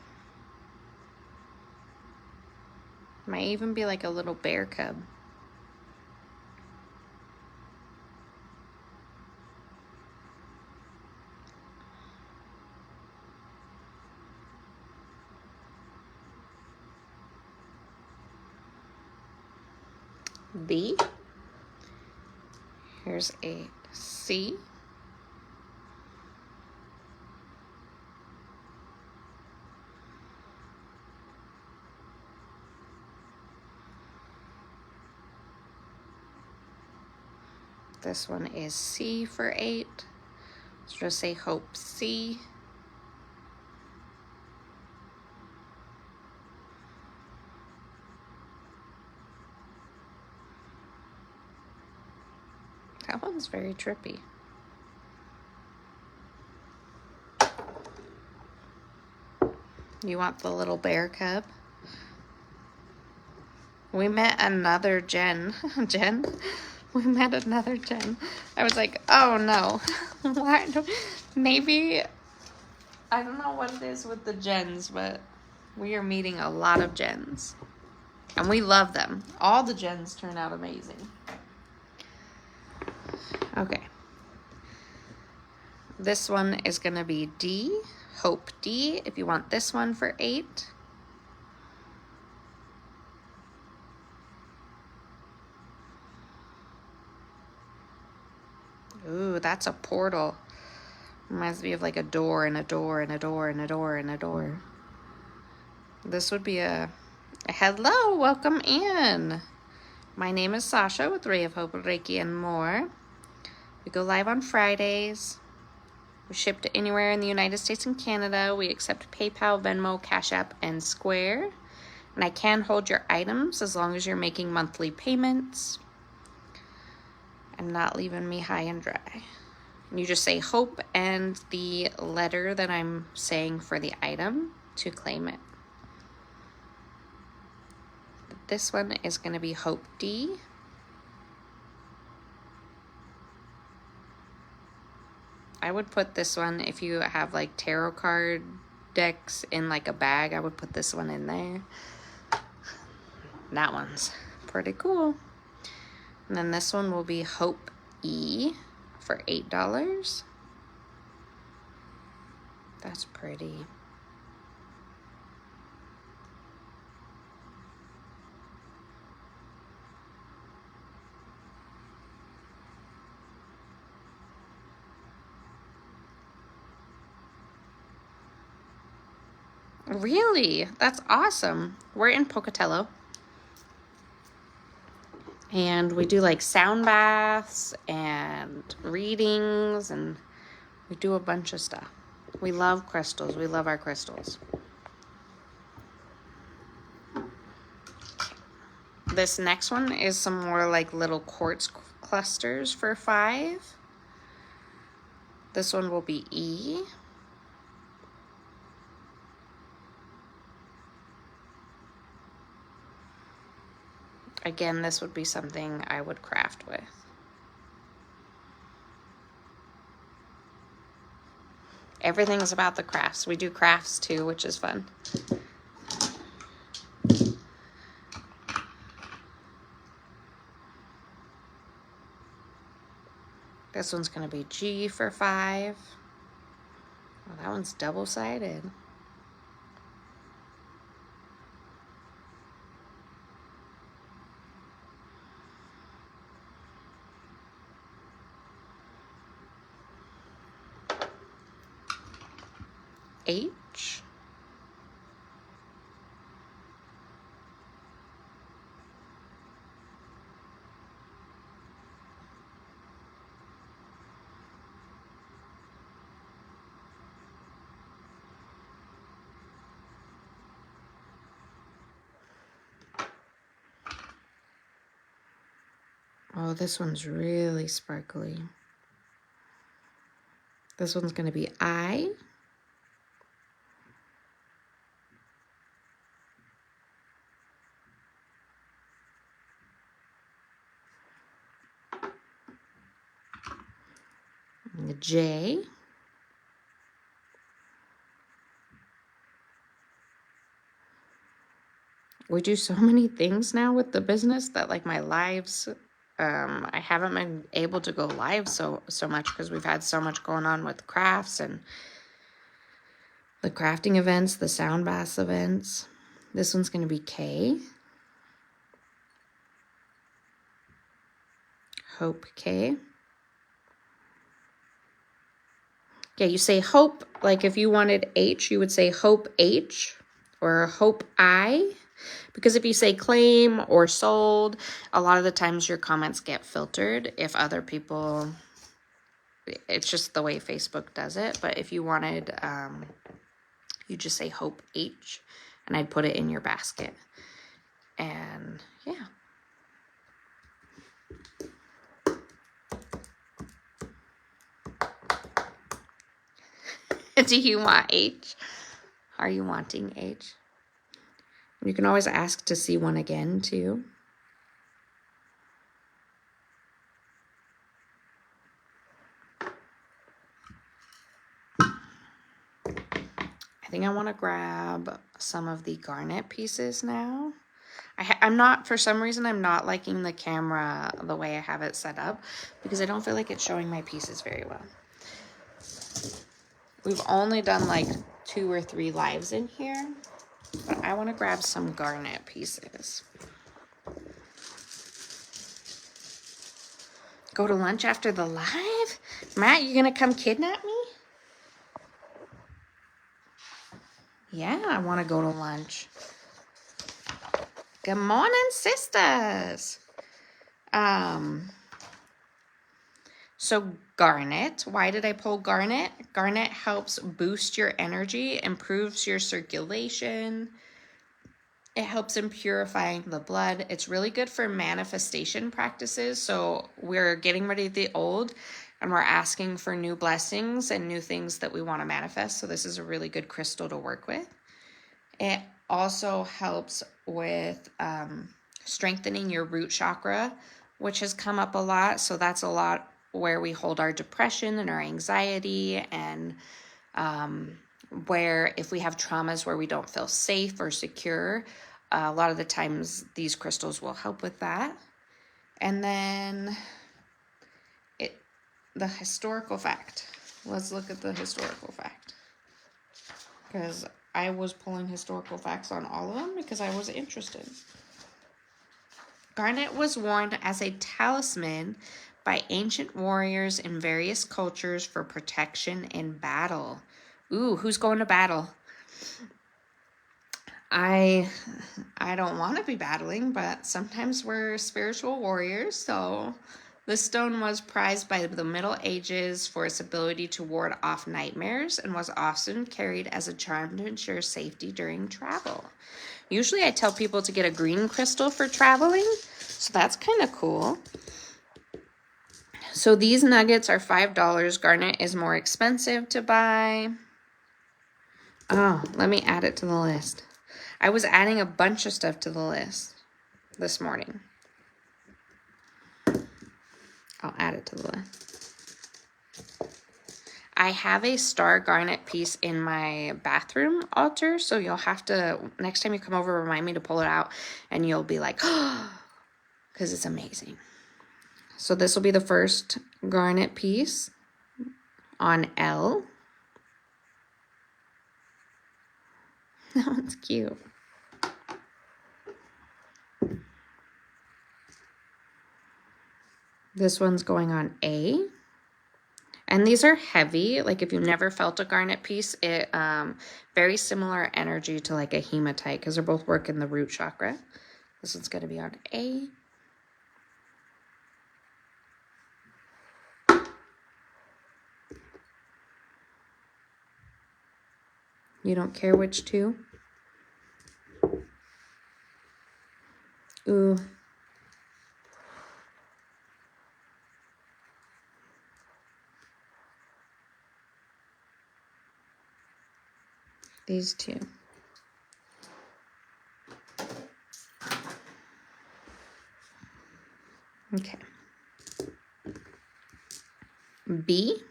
Might even be like a little bear cub. B. Here's a C. This one is C for 8. Let's just say Hope C. That one's very trippy. You want the little bear cub? We met another Jen. Jen? We met another Jen. I was like, oh no. Why? Maybe, I don't know what it is with the Jens, but we are meeting a lot of Jens. And we love them. All the Jens turn out amazing. Okay. This one is going to be D. Hope D, if you want this one for 8. Ooh, that's a portal. Reminds me of like a door and a door and a door and a door and a door. This would be a hello, welcome in. My name is Sasha with Ray of Hope, Reiki, and more. We go live on Fridays. We ship to anywhere in the United States and Canada. We accept PayPal, Venmo, Cash App, and Square. And I can hold your items as long as you're making monthly payments and not leaving me high and dry. You just say Hope and the letter that I'm saying for the item to claim it. This one is going to be Hope D. I would put this one, if you have like tarot card decks in like a bag, I would put this one in there. That one's pretty cool. And then this one will be Hope E for $8. That's pretty. Really? That's awesome. We're in Pocatello. And we do like sound baths and readings, and we do a bunch of stuff. We love crystals. We love our crystals. This next one is some more like little quartz clusters for 5. This one will be E. Again, this would be something I would craft with. Everything is about the crafts. We do crafts too, which is fun. This one's going to be G for 5. Oh, that one's double-sided. H. Oh, this one's really sparkly. This one's going to be I. And the J. We do so many things now with the business that like my lives, I haven't been able to go live so much because we've had so much going on with crafts and the crafting events, the sound baths events. This one's going to be K. Hope K. Yeah, you say hope, like if you wanted H, you would say hope H or hope I. Because if you say claim or sold, a lot of the times your comments get filtered if other people, it's just the way Facebook does it. But if you wanted, you just say hope H and I'd put it in your basket. And yeah. Do you want H? Are you wanting H? You can always ask to see one again too. I think I want to grab some of the garnet pieces now. I'm not, for some reason, I'm not liking the camera the way I have it set up because I don't feel like it's showing my pieces very well. We've only done like 2 or 3 lives in here, but I want to grab some garnet pieces. Go to lunch after the live? Matt, you gonna come kidnap me? Yeah, I want to go to lunch. Good morning, sisters. So garnet, why did I pull garnet? Garnet helps boost your energy, improves your circulation. It helps in purifying the blood. It's really good for manifestation practices. So we're getting rid of the old and we're asking for new blessings and new things that we want to manifest. So this is a really good crystal to work with. It also helps with strengthening your root chakra, which has come up a lot. So that's a lot where we hold our depression and our anxiety, and where if we have traumas where we don't feel safe or secure, a lot of the times these crystals will help with that. And then the historical fact. Let's look at the historical fact, because I was pulling historical facts on all of them because I was interested. Garnet was worn as a talisman by ancient warriors in various cultures for protection in battle. Ooh, who's going to battle? I don't want to be battling, but sometimes we're spiritual warriors, so this stone was prized by the Middle Ages for its ability to ward off nightmares and was often carried as a charm to ensure safety during travel. Usually I tell people to get a green crystal for traveling, so that's kind of cool. So these nuggets are $5. Garnet is more expensive to buy. Oh, let me add it to the list. I was adding a bunch of stuff to the list this morning. I'll add it to the list. I have a star garnet piece in my bathroom altar, so you'll have to, next time you come over, remind me to pull it out, and you'll be like, oh, because it's amazing. So this will be the first garnet piece on L. That one's cute. This one's going on A. And these are heavy. Like if you've never felt a garnet piece, it very similar energy to like a hematite because they're both working the root chakra. This one's going to be on A. You don't care which two? Ooh. These two. Okay. B.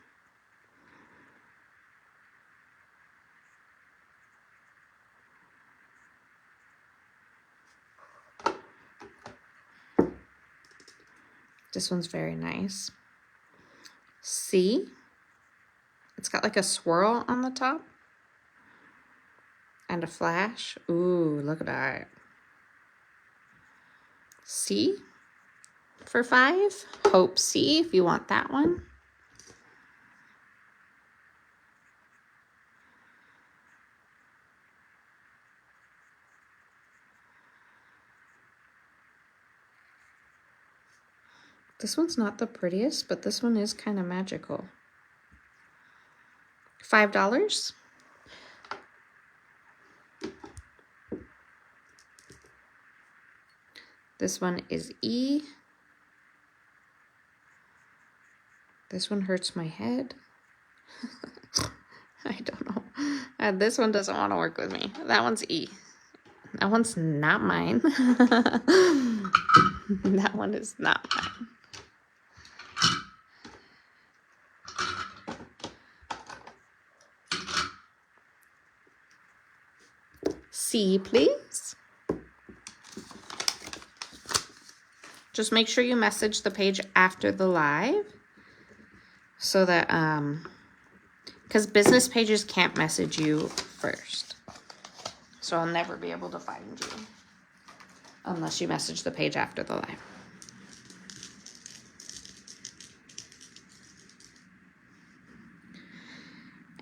This one's very nice. C. It's got like a swirl on the top. And a flash. Ooh, look at that. C for 5. Hope C if you want that one. This one's not the prettiest, but this one is kind of magical. $5. This one is E. This one hurts my head. I don't know. This one doesn't want to work with me. That one's E. That one's not mine. That one is not mine. C, please. Just make sure you message the page after the live so that, because business pages can't message you first. So I'll never be able to find you unless you message the page after the live.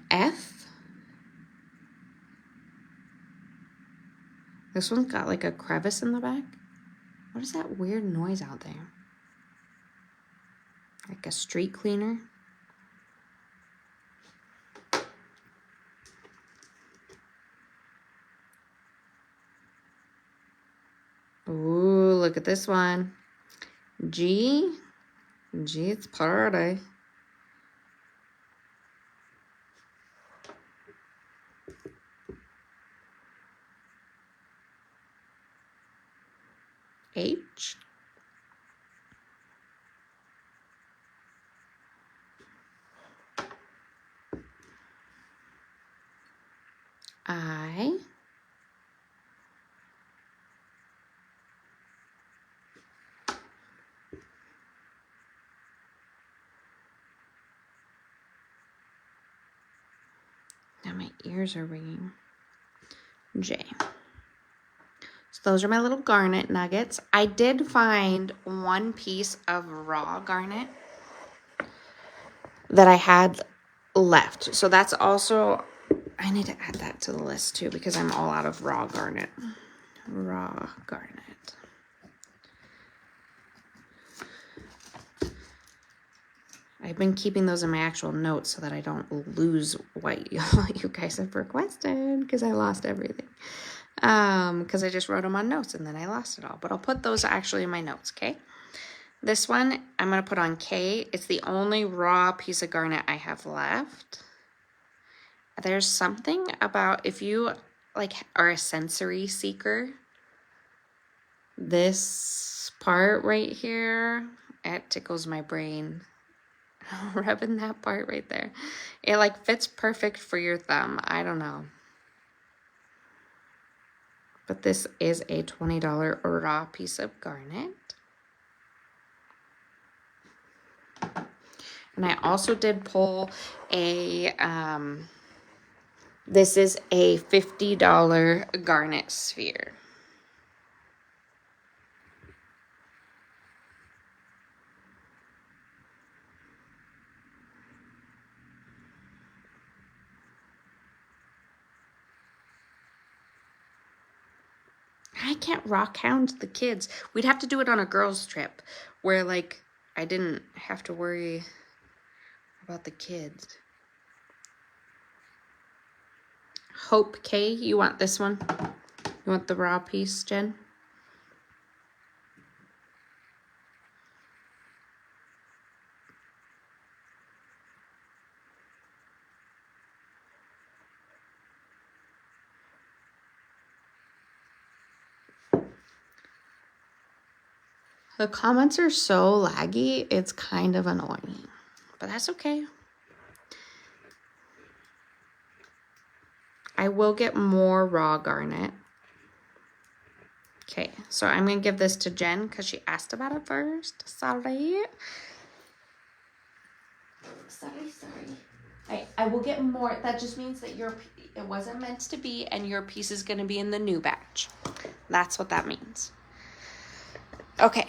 F. This one's got like a crevice in the back. What is that weird noise out there? Like a street cleaner? Ooh, look at this one. G. G, it's party. H. I. Now my ears are ringing. J. So those are my little garnet nuggets. I did find one piece of raw garnet that I had left. So that's also, I need to add that to the list too because I'm all out of raw garnet. Raw garnet. I've been keeping those in my actual notes so that I don't lose what you guys have requested because I lost everything. Because I just wrote them on notes and then I lost it all. But I'll put those actually in my notes, okay? This one I'm going to put on K. It's the only raw piece of garnet I have left. There's something about if you like are a sensory seeker, this part right here, it tickles my brain. Rubbing that part right there. It like fits perfect for your thumb. I don't know. But this is a $20 raw piece of garnet. And I also did pull a, this is a $50 garnet sphere. I can't rock hound the kids. We'd have to do it on a girls' trip where like I didn't have to worry about the kids. Hope K, you want this one? You want the raw piece, Jen? The comments are so laggy, it's kind of annoying, but that's okay. I will get more raw garnet. Okay, so I'm gonna give this to Jen because she asked about it first. Sorry. I will get more. That just means that it wasn't meant to be, and your piece is gonna be in the new batch. That's what that means. Okay.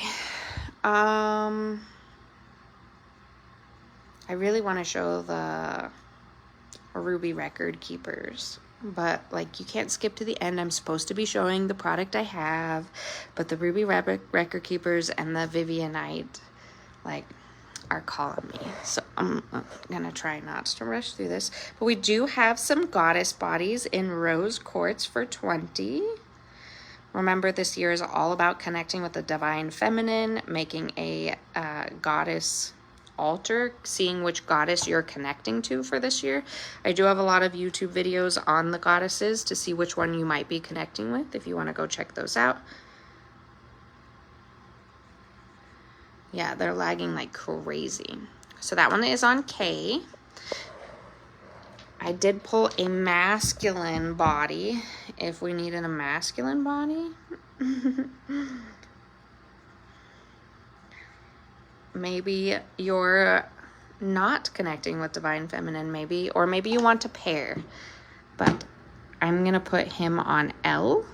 I really want to show the Ruby Record Keepers, but like you can't skip to the end. I'm supposed to be showing the product I have, but the Ruby Record Keepers and the Vivianite like are calling me, so I'm gonna try not to rush through this. But we do have some goddess bodies in rose quartz for $20. Remember, this year is all about connecting with the divine feminine, making a goddess altar, seeing which goddess you're connecting to for this year. I do have a lot of YouTube videos on the goddesses to see which one you might be connecting with if you want to go check those out. Yeah, they're lagging like crazy. So that one is on K. I did pull a masculine body if we needed a masculine body. Maybe you're not connecting with divine feminine, maybe, or maybe you want to pair. But I'm gonna put him on L.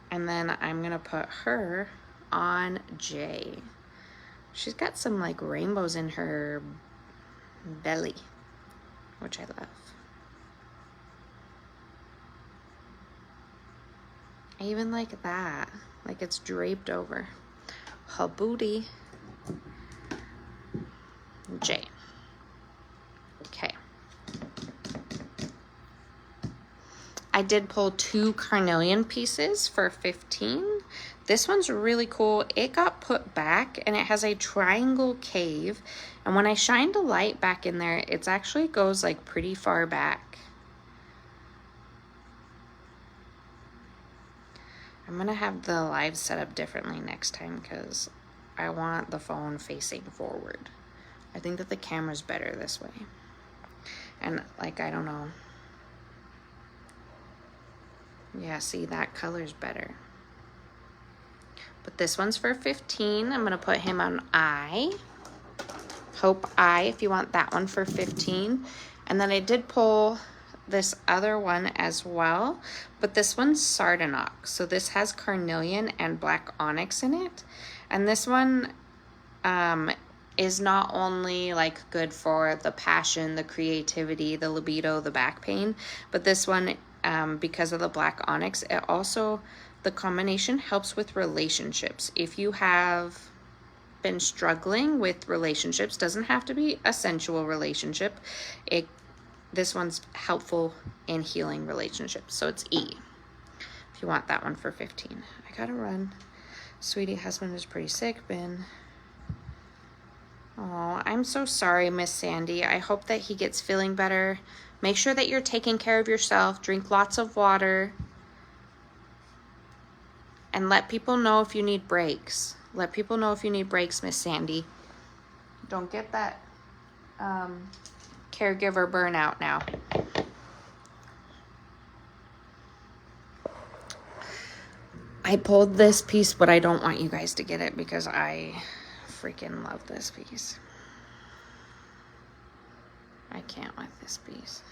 And then I'm gonna put her on J. She's got some like rainbows in her belly, which I love. I even like that, like it's draped over her booty. J. Okay. I did pull 2 carnelian pieces for $15. This one's really cool. It got put back and it has a triangle cave. And when I shined a light back in there, it actually goes like pretty far back. I'm gonna have the live set up differently next time because I want the phone facing forward. I think that the camera's better this way. And like, I don't know. Yeah, see, that color's better. But this one's for $15. I'm gonna put him on I. Hope I, if you want that one for $15. And then I did pull this other one as well, but this one's sardonyx. So this has carnelian and black onyx in it. And this one is not only like good for the passion, the creativity, the libido, the back pain, but this one, because of the black onyx, it also, the combination helps with relationships. If you have been struggling with relationships, doesn't have to be a sensual relationship. This one's helpful in healing relationships. So it's E. If you want that one for $15. I gotta run. Sweetie, husband is pretty sick, Ben. Oh, I'm so sorry, Miss Sandy. I hope that he gets feeling better. Make sure that you're taking care of yourself. Drink lots of water. And let people know if you need breaks. Let people know if you need breaks, Miss Sandy. Don't get that caregiver burnout now. I pulled this piece, but I don't want you guys to get it because I freaking love this piece. I can't with this piece.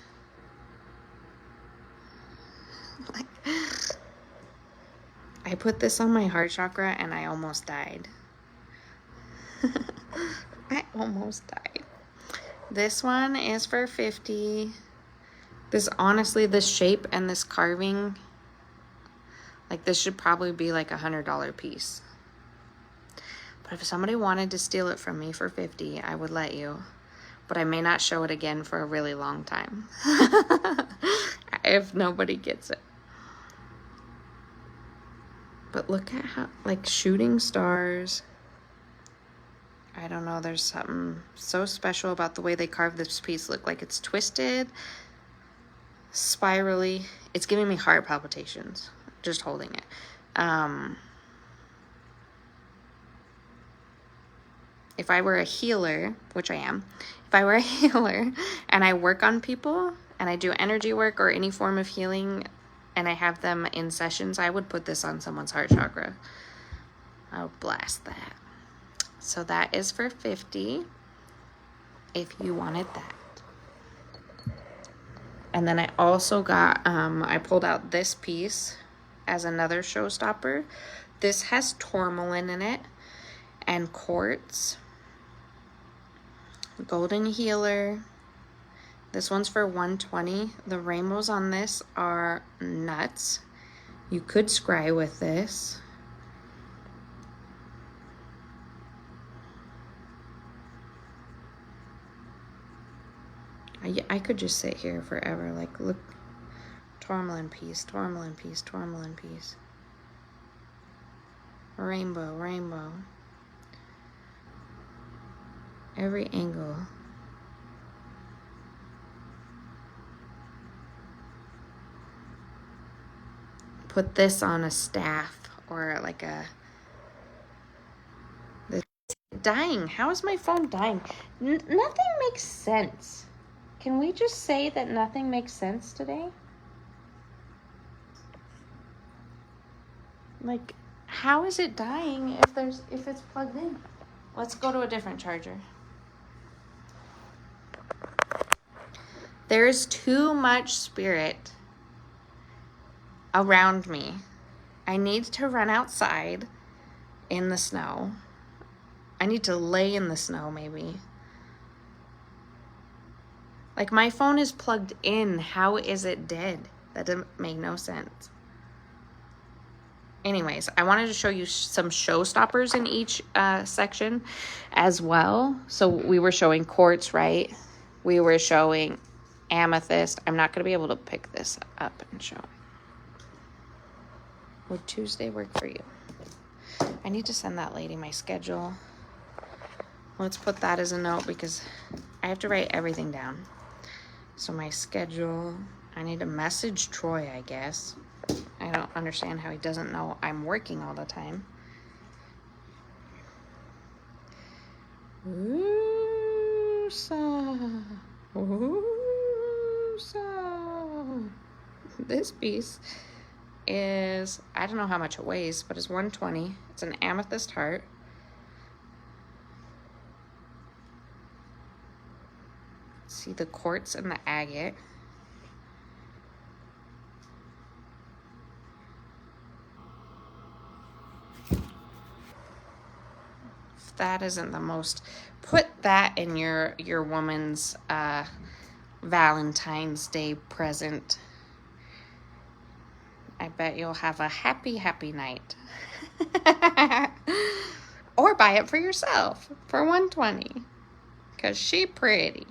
I put this on my heart chakra and I almost died. I almost died. This one is for $50. This, honestly, this shape and this carving, like this should probably be like $100 piece. But if somebody wanted to steal it from me for $50, I would let you. But I may not show it again for a really long time. If nobody gets it. But look at how, like, shooting stars. I don't know, there's something so special about the way they carved this piece. Look like it's twisted, spirally. It's giving me heart palpitations just holding it. if I were a healer, which I am, if I were a healer and I work on people and I do energy work or any form of healing and I have them in sessions, I would put this on someone's heart chakra. I would blast that. So that is for $50 if you wanted that. And then I also got, I pulled out this piece as another showstopper. This has tourmaline in it and quartz. Golden healer. This one's for $120. The rainbows on this are nuts. You could scry with this. I could just sit here forever. Like, look, tourmaline piece, tourmaline piece, tourmaline piece. Rainbow, rainbow. Every angle. Put this on a staff or like a... This dying. How is my phone dying? Nothing makes sense. Can we just say that nothing makes sense today? Like, how is it dying if it's plugged in? Let's go to a different charger. There's too much spirit around me. I need to run outside in the snow. I need to lay in the snow, maybe. Like, my phone is plugged in. How is it dead? That doesn't make no sense. Anyways, I wanted to show you some showstoppers in each section as well. So we were showing quartz, right? We were showing amethyst. I'm not going to be able to pick this up and show. Would Tuesday work for you? I need to send that lady my schedule. Let's put that as a note because I have to write everything down. So my schedule, I need to message Troy, I guess. I don't understand how he doesn't know I'm working all the time. Woo-sa. Woo-sa. This piece is, I don't know how much it weighs, but it's $120. It's an amethyst heart. See the quartz and the agate. If that isn't the most, put that in your woman's Valentine's Day present. I bet you'll have a happy, happy night. Or buy it for yourself for $120. Because she pretty.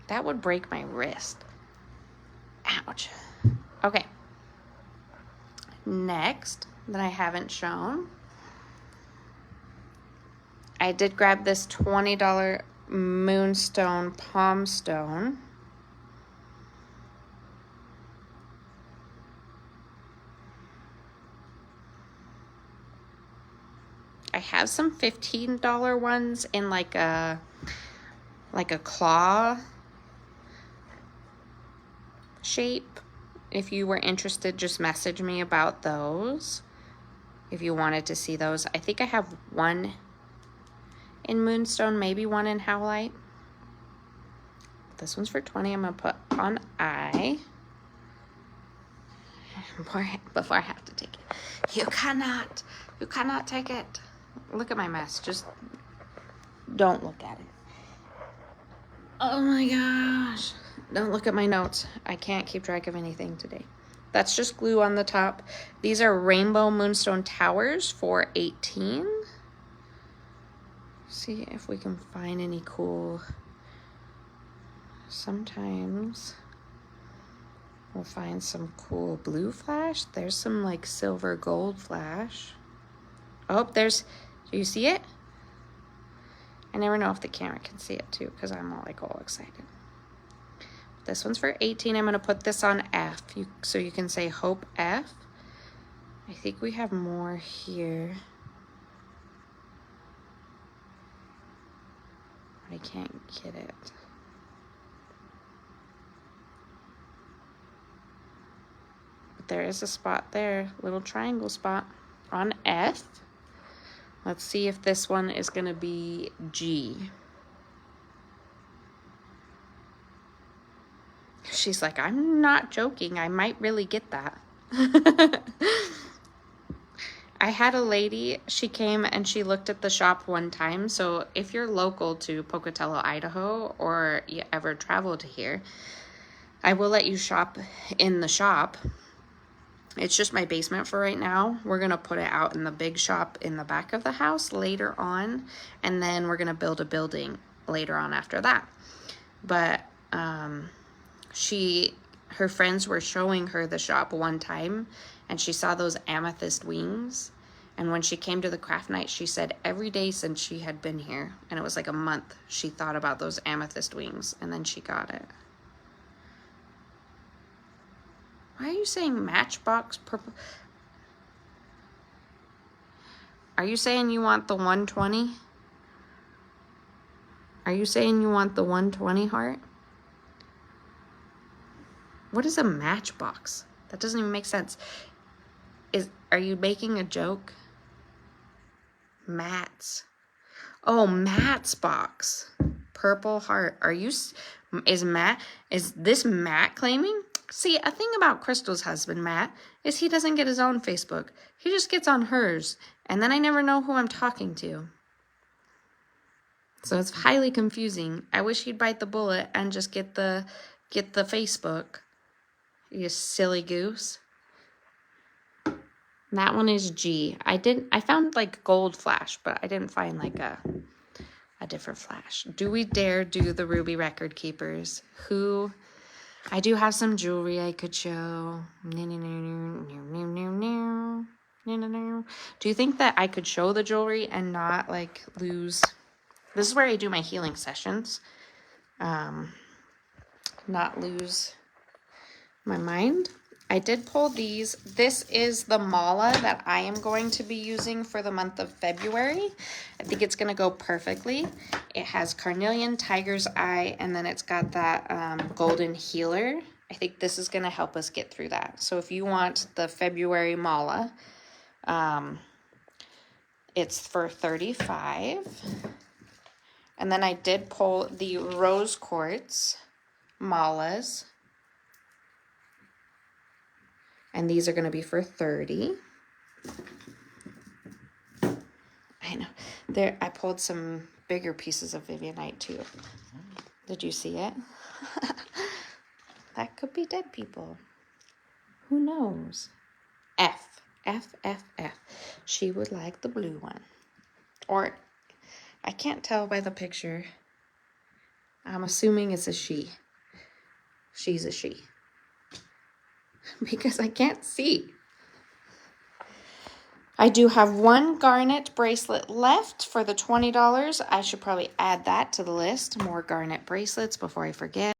That would break my wrist. Ouch. Okay. Next, that I haven't shown, I did grab this $20 Moonstone Palm Stone. I have some $15 ones in like a claw shape. If you were interested, just message me about those if you wanted to see those. I think I have one in Moonstone, maybe one in Howlite. This one's for $20. I'm gonna put on eye before I have to take it. You cannot take it. Look at my mess. Just don't look at it. Oh my gosh. Don't look at my notes. I can't keep track of anything today. That's just glue on the top. These are Rainbow Moonstone Towers for $18. See if we can find any cool. Sometimes we'll find some cool blue flash. There's some like silver gold flash. Oh, do you see it? I never know if the camera can see it too because I'm all excited. This one's for 18. I'm going to put this on F, so you can say Hope F. I think we have more here. I can't get it. But there is a spot there, little triangle spot on F. Let's see if this one is going to be G. She's like, I'm not joking. I might really get that. I had a lady, she came and she looked at the shop one time. So if you're local to Pocatello, Idaho, or you ever travel to here, I will let you shop in the shop. It's just my basement for right now. We're going to put it out in the big shop in the back of the house later on. And then we're going to build a building later on after that. But her friends were showing her the shop one time, and she saw those amethyst wings. And when she came to the craft night, she said every day since she had been here, and it was like a month, she thought about those amethyst wings, and then she got it. Why are you saying Matchbox purple? Are you saying you want the 120? Are you saying you want the 120 heart? What is a matchbox? That doesn't even make sense. Are you making a joke? Matt's. Oh, Matt's box. Purple heart. Is this Matt claiming? See, a thing about Crystal's husband, Matt, is he doesn't get his own Facebook. He just gets on hers. And then I never know who I'm talking to. So it's highly confusing. I wish he'd bite the bullet and just get the Facebook. You silly goose. That one is G. I found like gold flash, but I didn't find like a different flash. Do we dare do the ruby record keepers? I do have some jewelry I could show. Do you think that I could show the jewelry and not like lose? This is where I do my healing sessions. Not lose my mind. I did pull these. This is the mala that I am going to be using for the month of February. I think it's going to go perfectly. It has carnelian, tiger's eye, and then it's got that golden healer. I think this is going to help us get through that. So if you want the February mala, it's for $35. And then I did pull the rose quartz malas. And these are going to be for $30. I know. I pulled some bigger pieces of Vivianite too. Did you see it? That could be dead people. Who knows? F. She would like the blue one. Or, I can't tell by the picture. I'm assuming it's a she. She's a she. Because I can't see. I do have one garnet bracelet left for the $20. I should probably add that to the list. More garnet bracelets before I forget.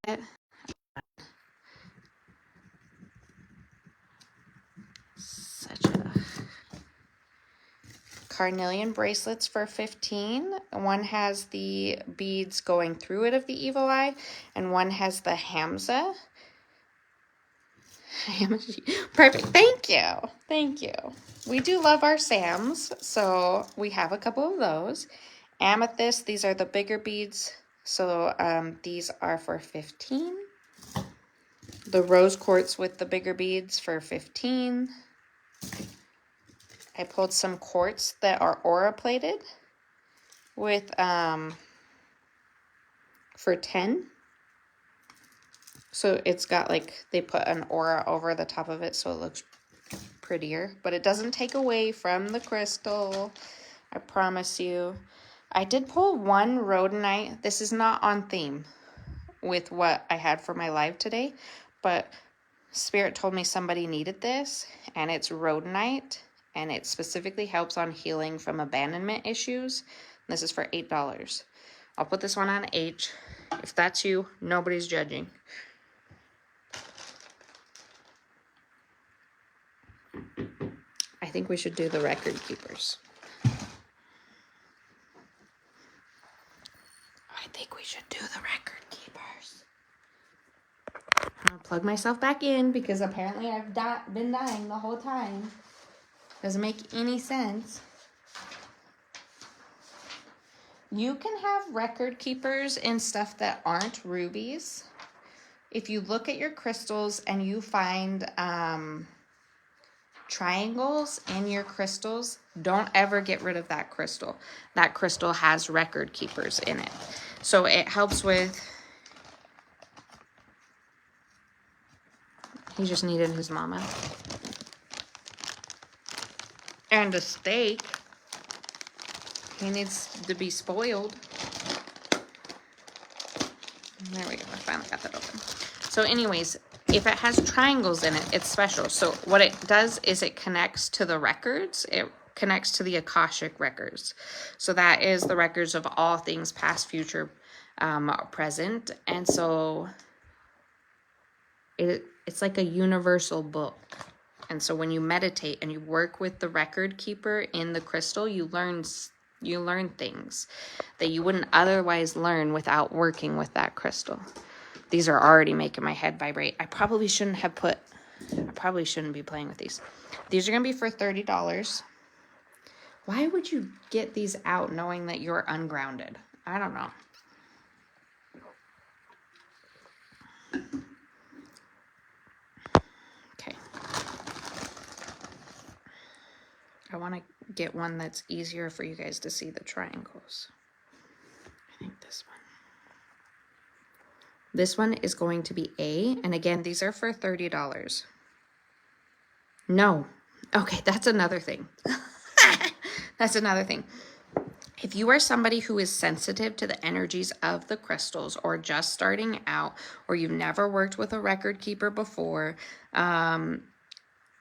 Such a carnelian bracelets for $15. One has the beads going through it of the evil eye, and one has the Hamza. Perfect. Thank you. We do love our Sams, so we have a couple of those. Amethyst, these are the bigger beads, so these are for $15. The rose quartz with the bigger beads for $15. I pulled some quartz that are aura plated with for $10. So it's got like, they put an aura over the top of it so it looks prettier. But it doesn't take away from the crystal. I promise you. I did pull one rhodonite. This is not on theme with what I had for my live today. But Spirit told me somebody needed this. And it's rhodonite. And it specifically helps on healing from abandonment issues. This is for $8. I'll put this one on H. If that's you, nobody's judging. think we should do the record keepers. I think we should do the record keepers. I'm gonna plug myself back in because apparently I've been dying the whole time. Doesn't make any sense. You can have record keepers in stuff that aren't rubies. If you look at your crystals and you find triangles in your crystals, don't ever get rid of that crystal. That crystal has record keepers in it. So it helps with... He just needed his mama. And a steak. He needs to be spoiled. There we go. I finally got that open. So anyways, if it has triangles in it, it's special. So what it does is it connects to the records. It connects to the Akashic records. So that is the records of all things past, future, present. And so it's like a universal book. And so when you meditate and you work with the record keeper in the crystal, you learn things that you wouldn't otherwise learn without working with that crystal. These are already making my head vibrate. I probably shouldn't be playing with these. These are going to be for $30. Why would you get these out knowing that you're ungrounded? I don't know. Okay. I want to get one that's easier for you guys to see the triangles. I think this one. This one is going to be A. And again, these are for $30. No. Okay, that's another thing. That's another thing. If you are somebody who is sensitive to the energies of the crystals or just starting out or you've never worked with a record keeper before,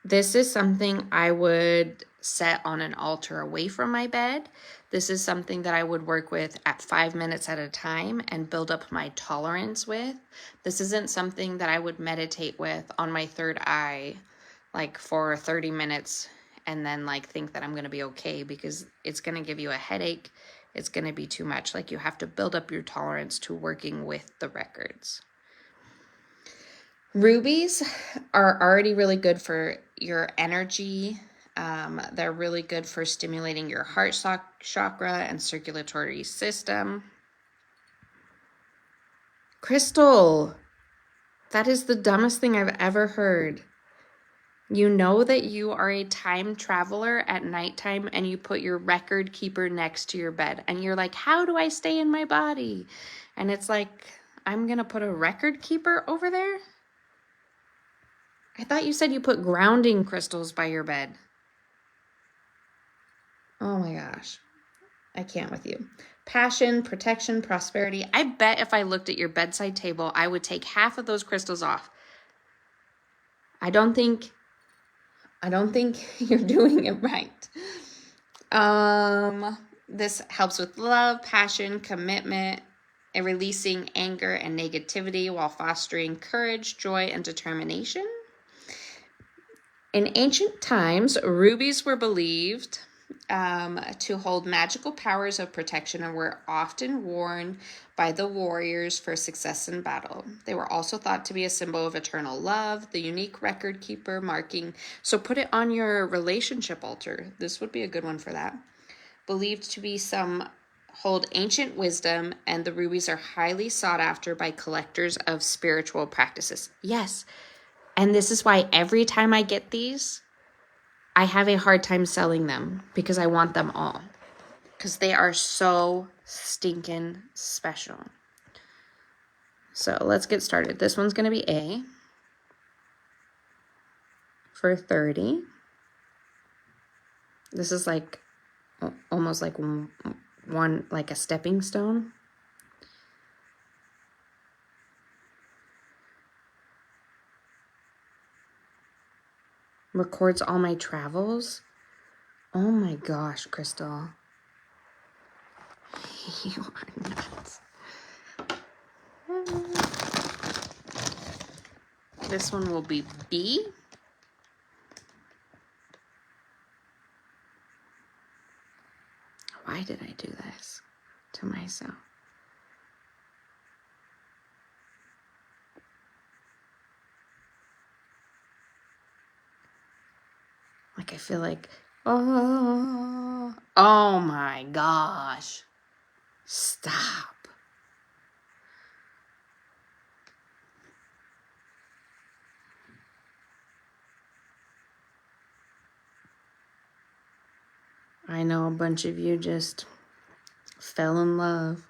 this is something I would set on an altar away from my bed. This is something that I would work with at 5 minutes at a time and build up my tolerance with. This isn't something that I would meditate with on my third eye, like for 30 minutes and then like think that I'm going to be okay, because it's going to give you a headache. It's going to be too much. Like you have to build up your tolerance to working with the records. Rubies are already really good for your energy. They're really good for stimulating your heart chakra and circulatory system. Crystal, that is the dumbest thing I've ever heard. You know that you are a time traveler at nighttime and you put your record keeper next to your bed and you're like, how do I stay in my body? And it's like, I'm going to put a record keeper over there? I thought you said you put grounding crystals by your bed. Oh my gosh. I can't with you. Passion, protection, prosperity. I bet if I looked at your bedside table, I would take half of those crystals off. I don't think you're doing it right. This helps with love, passion, commitment, and releasing anger and negativity while fostering courage, joy, and determination. In ancient times, rubies were believed to hold magical powers of protection and were often worn by the warriors for success in battle. They were also thought to be a symbol of eternal love, the unique record keeper marking. So put it on your relationship altar. This would be a good one for that. Believed to be hold ancient wisdom, and the rubies are highly sought after by collectors of spiritual practices. Yes. And this is why every time I get these, I have a hard time selling them because I want them all. Because they are so stinking special. So let's get started. This one's going to be A for 30. This is like almost like one, like a stepping stone. Records all my travels. Oh my gosh, Crystal. You are nuts. This one will be B. myself. Like I feel like, oh my gosh. Stop. I know a bunch of you just fell in love.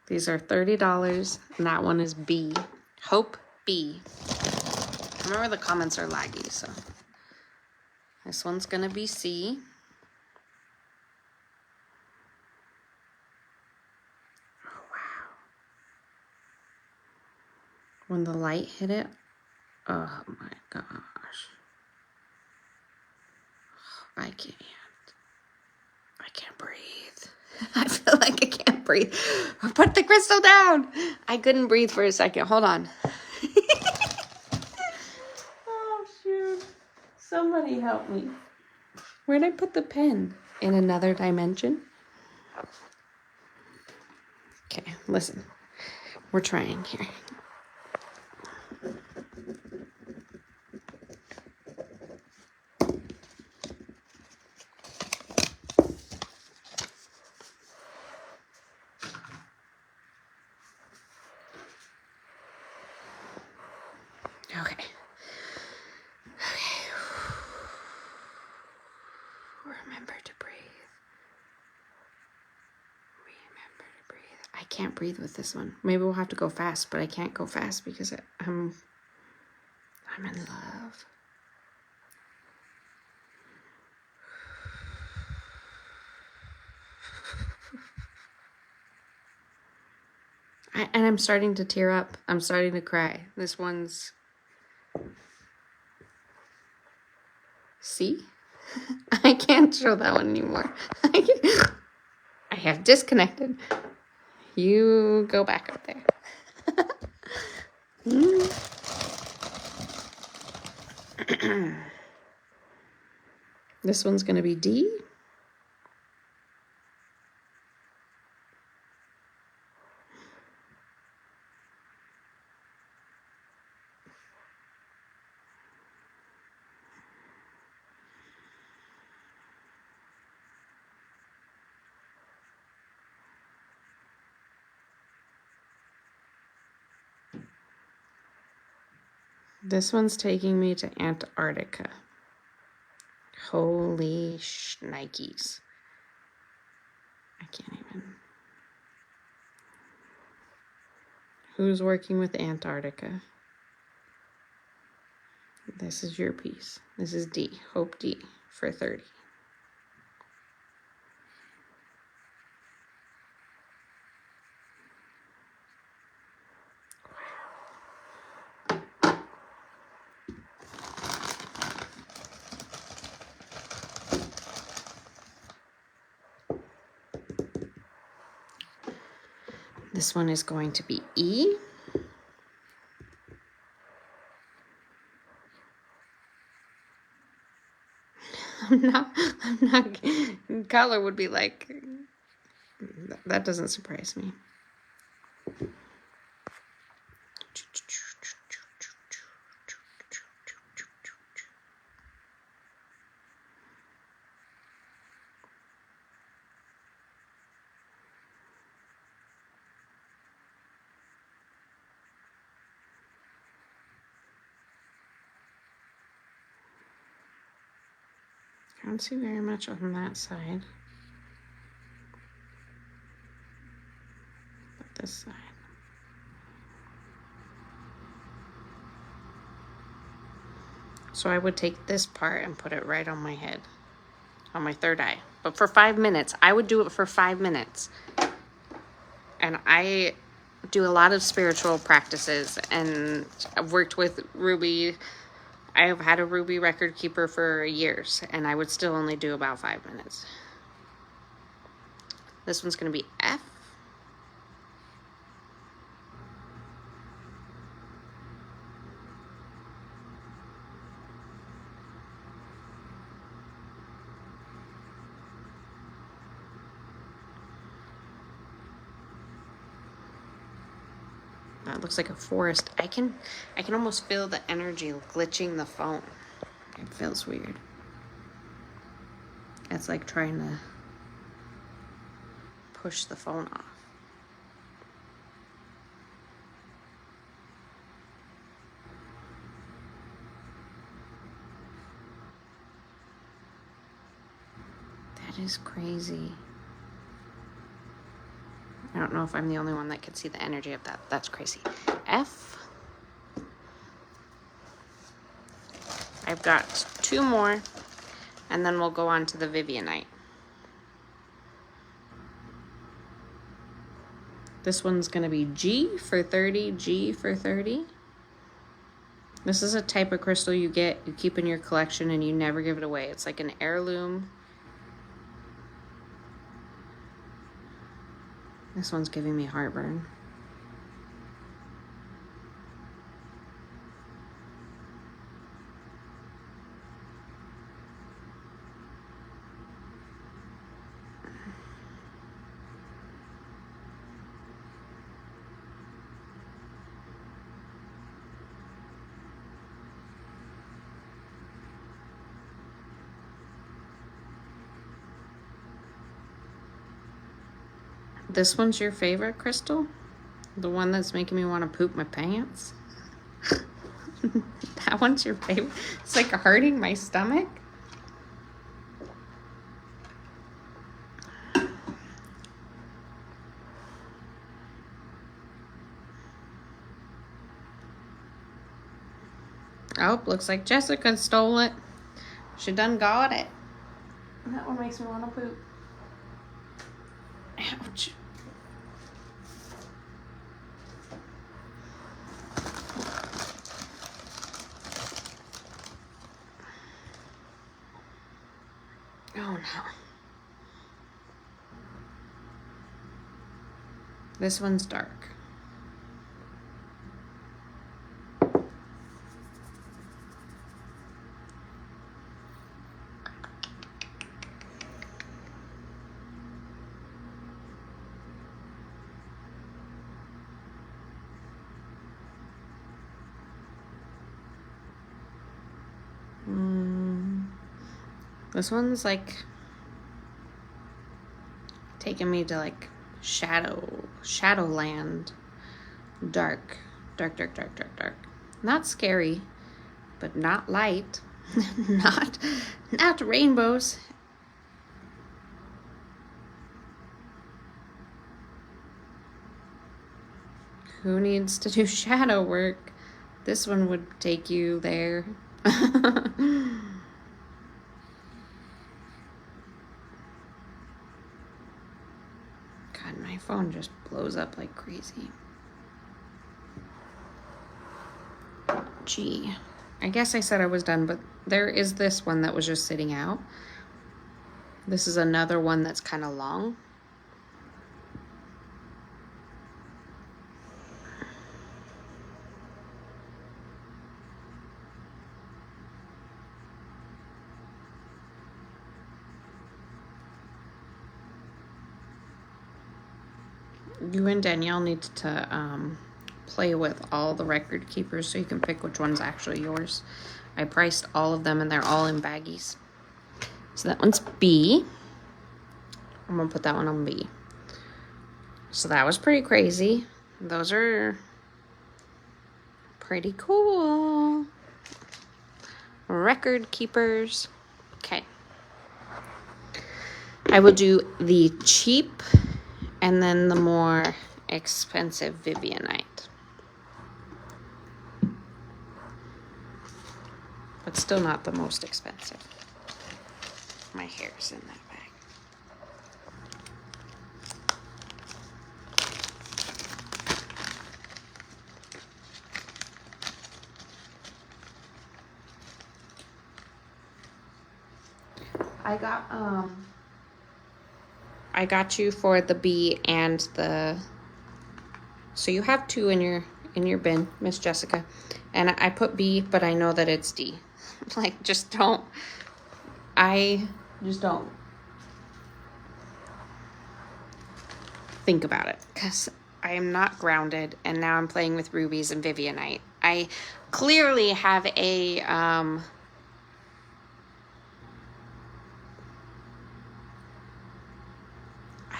These are $30, and that one is B. Hope B. Remember, the comments are laggy, so this one's gonna be C. Oh, wow. When the light hit it, oh my gosh. I can't breathe. I feel like I can't breathe. Put the crystal down. I couldn't breathe for a second. Hold on. Oh, shoot. Somebody help me. Where'd I put the pen? In another dimension? Okay, listen. We're trying here. Okay. Remember to breathe. Remember to breathe. I can't breathe with this one. Maybe we'll have to go fast, but I can't go fast because I'm in love. And I'm starting to tear up. I'm starting to cry. This one's... See? I can't show that one anymore. I have disconnected. You go back up there. This one's going to be D. This one's taking me to Antarctica. Holy shnikes. I can't even. Who's working with Antarctica? This is your piece. This is D. Hope D for 30. This one is going to be E. I'm not, color would be like, that doesn't surprise me. I don't see very much on that side. But this side. So I would take this part and put it right on my head, on my third eye. But for 5 minutes, I would do it for 5 minutes. And I do a lot of spiritual practices, and I've worked with Ruby. I have had a Ruby record keeper for years, and I would still only do about 5 minutes. This one's going to be F. It looks like a forest. I can almost feel the energy glitching the phone. It feels weird. It's like trying to push the phone off. That is crazy. I don't know if I'm the only one that can see the energy of that. That's crazy. F. I've got 2 more, and then we'll go on to the Vivianite. This one's going to be G for 30, G for 30. This is a type of crystal you keep in your collection, and you never give it away. It's like an heirloom. This one's giving me heartburn. This one's your favorite crystal? The one that's making me want to poop my pants? That one's your favorite? It's like hurting my stomach. Oh, looks like Jessica stole it. She done got it. That one makes me want to poop. Ouch. Oh no. This one's dark. This one's like taking me to like Shadowland. Dark. Not scary, but not light. not rainbows. Who needs to do shadow work? This one would take you there. God, my phone just blows up like crazy. Gee, I guess I said I was done, but there is this one that was just sitting out. This is another one that's kind of long. You and Danielle need to play with all the record keepers so you can pick which one's actually yours. I priced all of them and they're all in baggies. So that one's B. I'm gonna put that one on B. So that was pretty crazy. Those are pretty cool. Record keepers. Okay. I will do the cheap and then the more expensive Vivianite. But still not the most expensive. My hair's in that bag. I got you for the B and the, so you have 2 in your bin, Miss Jessica. And I put B, but I know that it's D. Like, I just don't think about it, because I am not grounded, and now I'm playing with rubies and Vivianite. I clearly have a I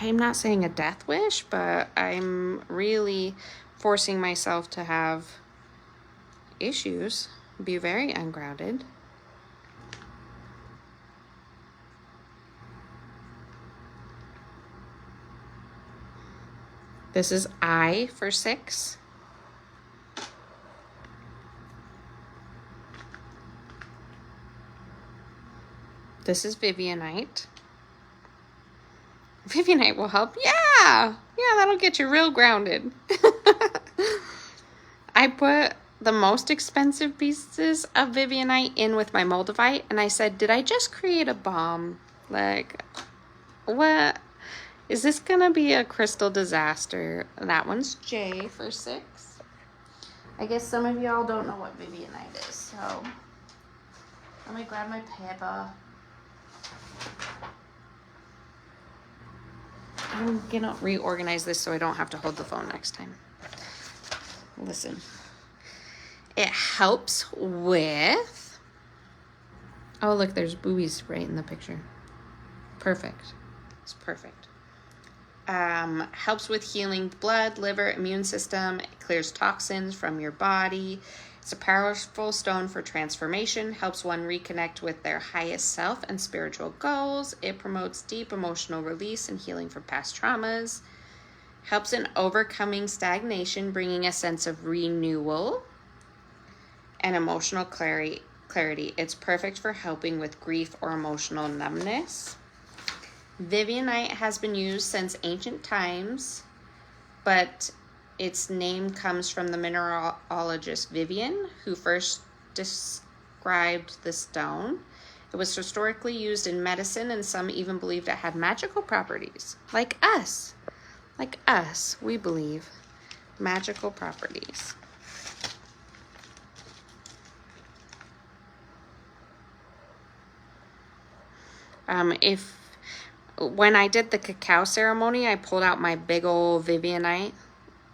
am not saying a death wish, but I'm really forcing myself to have issues, be very ungrounded. This is I for 6. This is Vivianite. Vivianite will help. Yeah, that'll get you real grounded. I put the most expensive pieces of Vivianite in with my Moldavite, and I said, did I just create a bomb? Like, what? Is this gonna be a crystal disaster? That one's J for 6. I guess some of y'all don't know what Vivianite is, so let me grab my paper. I'm gonna reorganize this so I don't have to hold the phone next time. Listen, it helps with, oh look, there's boobies right in the picture. Perfect. It's perfect. Helps with healing blood, liver, immune system. It clears toxins from your body. It's a powerful stone for transformation. Helps one reconnect with their highest self and spiritual goals. It promotes deep emotional release and healing from past traumas. Helps in overcoming stagnation, bringing a sense of renewal and emotional clarity. It's perfect for helping with grief or emotional numbness. Vivianite has been used since ancient times, but its name comes from the mineralogist Vivian, who first described the stone. It was historically used in medicine, and some even believed it had magical properties. Like us, we believe magical properties. When I did the cacao ceremony, I pulled out my big old Vivianite.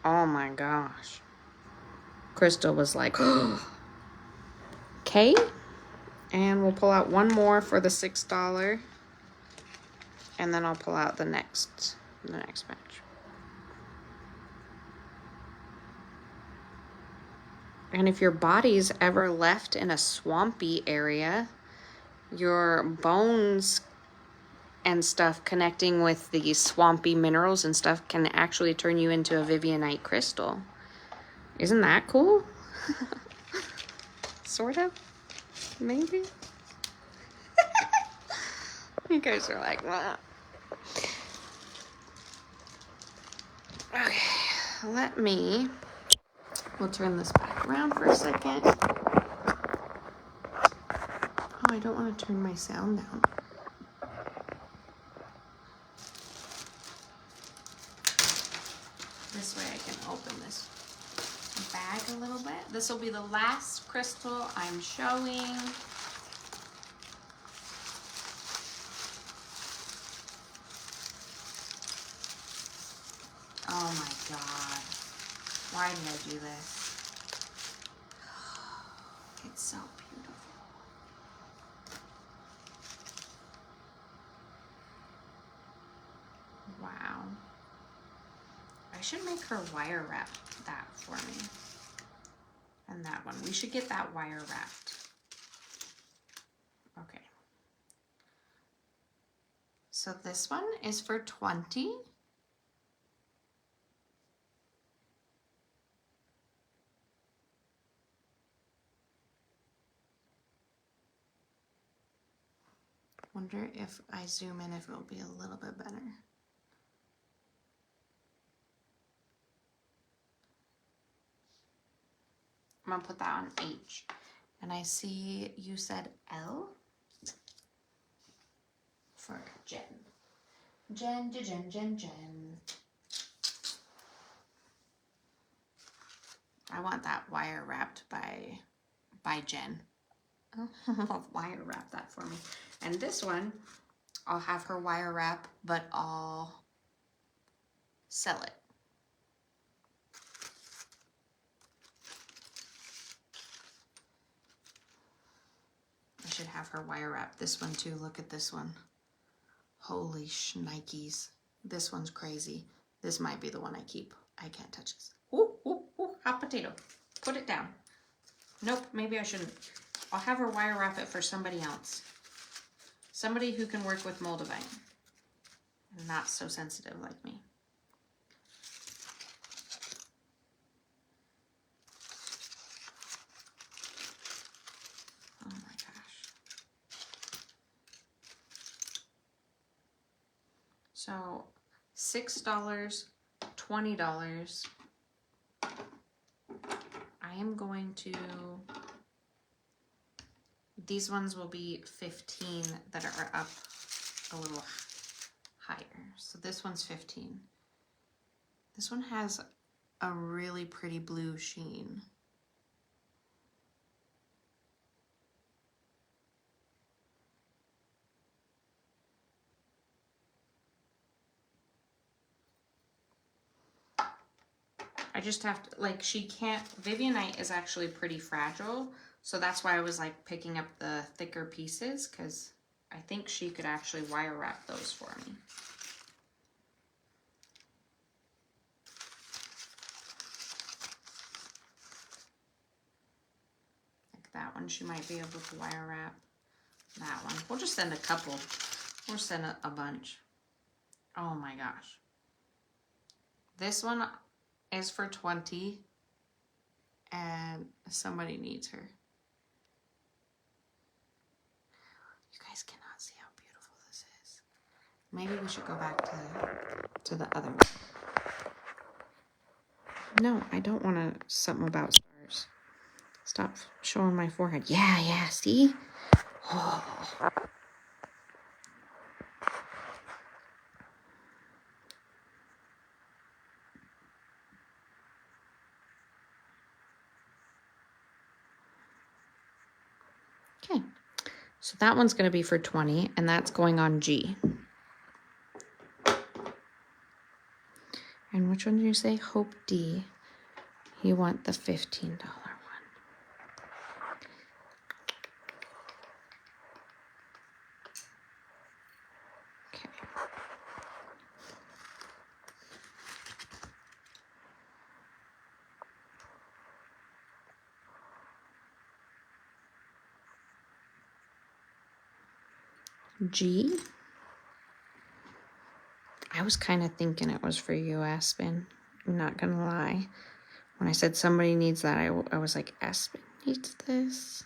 Oh my gosh. Crystal was like, okay. And we'll pull out one more for the $6. And then I'll pull out the next batch. And if your body's ever left in a swampy area, your bones and stuff connecting with the swampy minerals and stuff can actually turn you into a Vivianite crystal. Isn't that cool? Sort of? Maybe? You guys are like, what? Okay, we'll turn this back around for a second. Oh, I don't want to turn my sound down. This way I can open this bag a little bit. This will be the last crystal I'm showing. Oh my God. Why did I do this? It's so beautiful. Wow. I should make her wire wrap that for me. And that one. We should get that wire wrapped. Okay. So this one is for 20. Wonder if I zoom in if it'll be a little bit better. I'm gonna put that on H. And I see you said L for Jen. Jen. I want that wire wrapped by Jen. I'll wire wrap that for me. And this one, I'll have her wire wrap, but I'll sell it. should have her wire wrap this one too. Look at this one. Holy shnikes. This one's crazy. This might be the one I keep. I can't touch this. Ooh, ooh, ooh, hot potato. Put it down. Nope, maybe I shouldn't. I'll have her wire wrap it for somebody else. Somebody who can work with Moldavite. And not so sensitive like me. Oh my gosh. So $6, $20. I am going to, these ones will be 15 that are up a little higher. So this one's 15. This one has a really pretty blue sheen. I just have to, like, she can't, Vivianite is actually pretty fragile. So that's why I was like picking up the thicker pieces, because I think she could actually wire wrap those for me. Like that one, she might be able to wire wrap. That one. We'll just send a couple. We'll send a bunch. Oh my gosh. This one is for 20 and somebody needs her. You guys cannot see how beautiful this is. Maybe we should go back to the other one. No, I don't want to something about stars. Stop showing my forehead. Yeah, see? Oh. Okay, so that one's going to be for 20, and that's going on G. And which one did you say? Hope D. You want the $15 one. Okay. G. I was kind of thinking it was for you, Aspen. I'm not going to lie. When I said somebody needs that, I was like, Aspen needs this.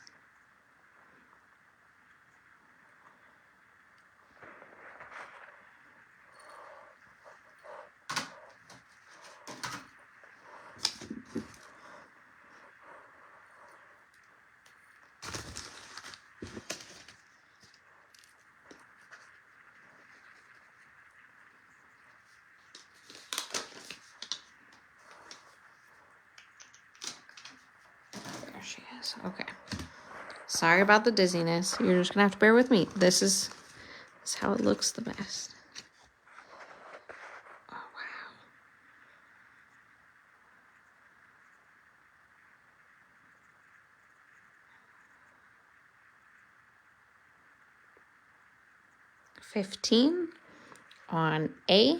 There she is. Okay. Sorry about the dizziness. You're just going to have to bear with me. This is how it looks the best. Oh, wow. $15 on A.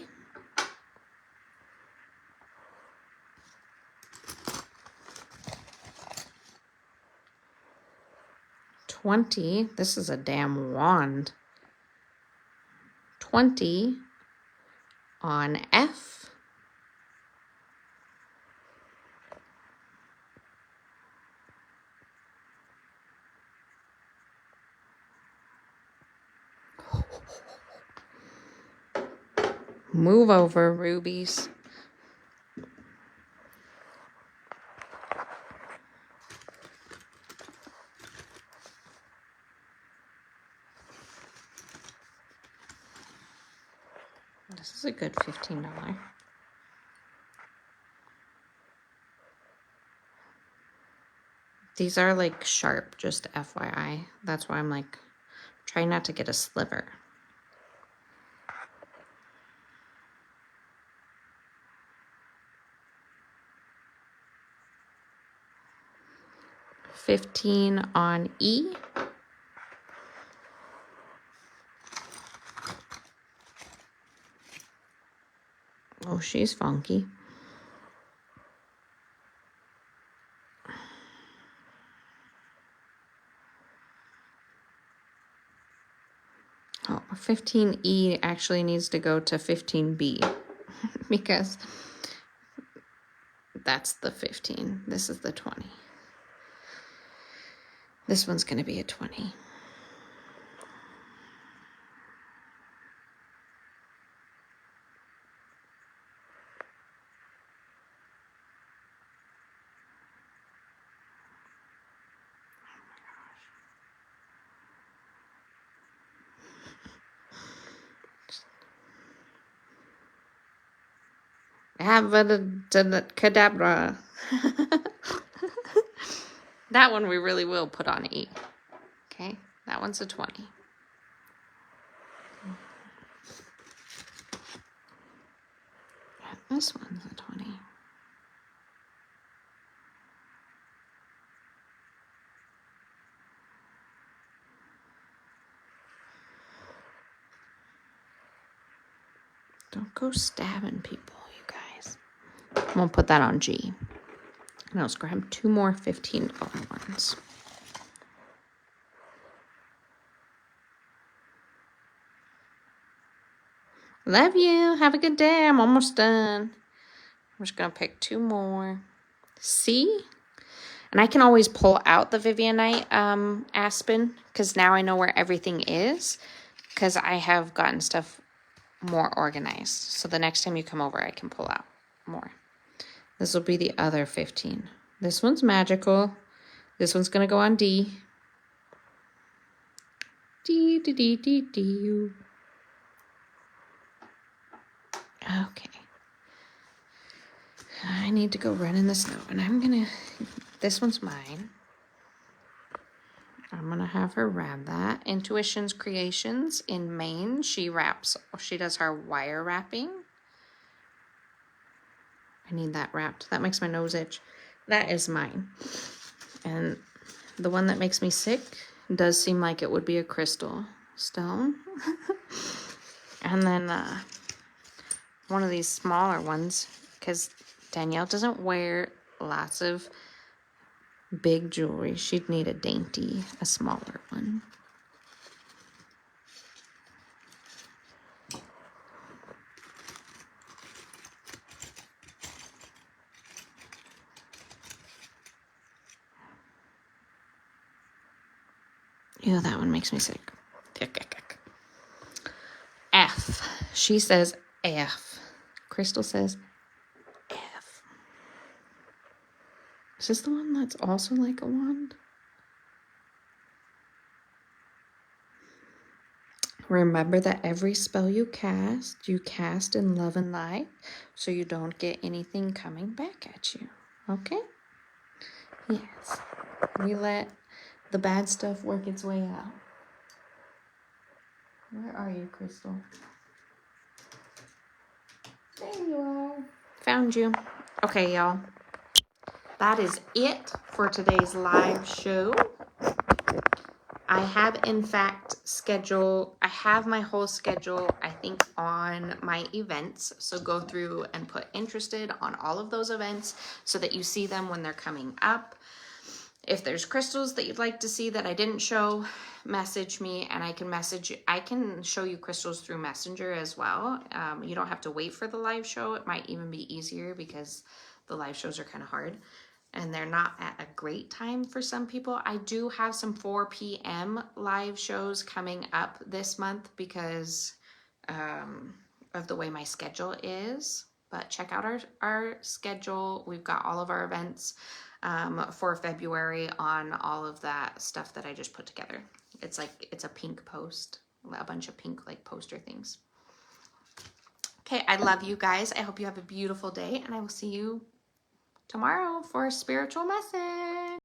$20. This is a damn wand. $20 on F. Move over, rubies. This is a good $15. These are like sharp, just FYI. That's why I'm like trying not to get a sliver. $15 on E. she's funky. Oh, 15E actually needs to go to 15B because that's the 15. This is the 20. This one's going to be a 20. Cadabra. That one we really will put on E. Okay, that one's a 20. And this one's a 20. Don't go stabbing people, you guys. I'm gonna put that on G. And I'll just grab 2 more $15 ones. Love you. Have a good day. I'm almost done. I'm just gonna pick 2 more. C. And I can always pull out the Vivianite Aspen because now I know where everything is because I have gotten stuff more organized. So the next time you come over, I can pull out more. This will be the other 15. This one's magical. This one's going to go on D. D, D, D, D, D. Okay. I need to go run in the snow. And I'm going to... This one's mine. I'm going to have her wrap that. Intuitions Creations in Maine. She does her wire wrapping. I need that wrapped. That makes my nose itch. That is mine. And the one that makes me sick does seem like it would be a crystal stone. And then one of these smaller ones, because Danielle doesn't wear lots of big jewelry. She'd need a smaller one. Ew, that one makes me sick. F. She says F. Crystal says F. Is this the one that's also like a wand? Remember that every spell you cast in love and light, so you don't get anything coming back at you. Okay? Yes. We let the bad stuff work its way out. Where are you, Crystal? There you are. Found you. Okay, y'all. That is it for today's live show. I have, in fact, I have my whole schedule, I think, on my events. So go through and put interested on all of those events so that you see them when they're coming up. If there's crystals that you'd like to see that I didn't show, message me and I can show you crystals through Messenger as well. You don't have to wait for the live show. It might even be easier because the live shows are kind of hard and they're not at a great time for some people. I do have some 4 p.m. live shows coming up this month because of the way my schedule is. But check out our schedule. We've got all of our events for February on all of that stuff that I just put together. It's a pink post, a bunch of pink like poster things. Okay, I love you guys. I hope you have a beautiful day and I will see you tomorrow for a spiritual message.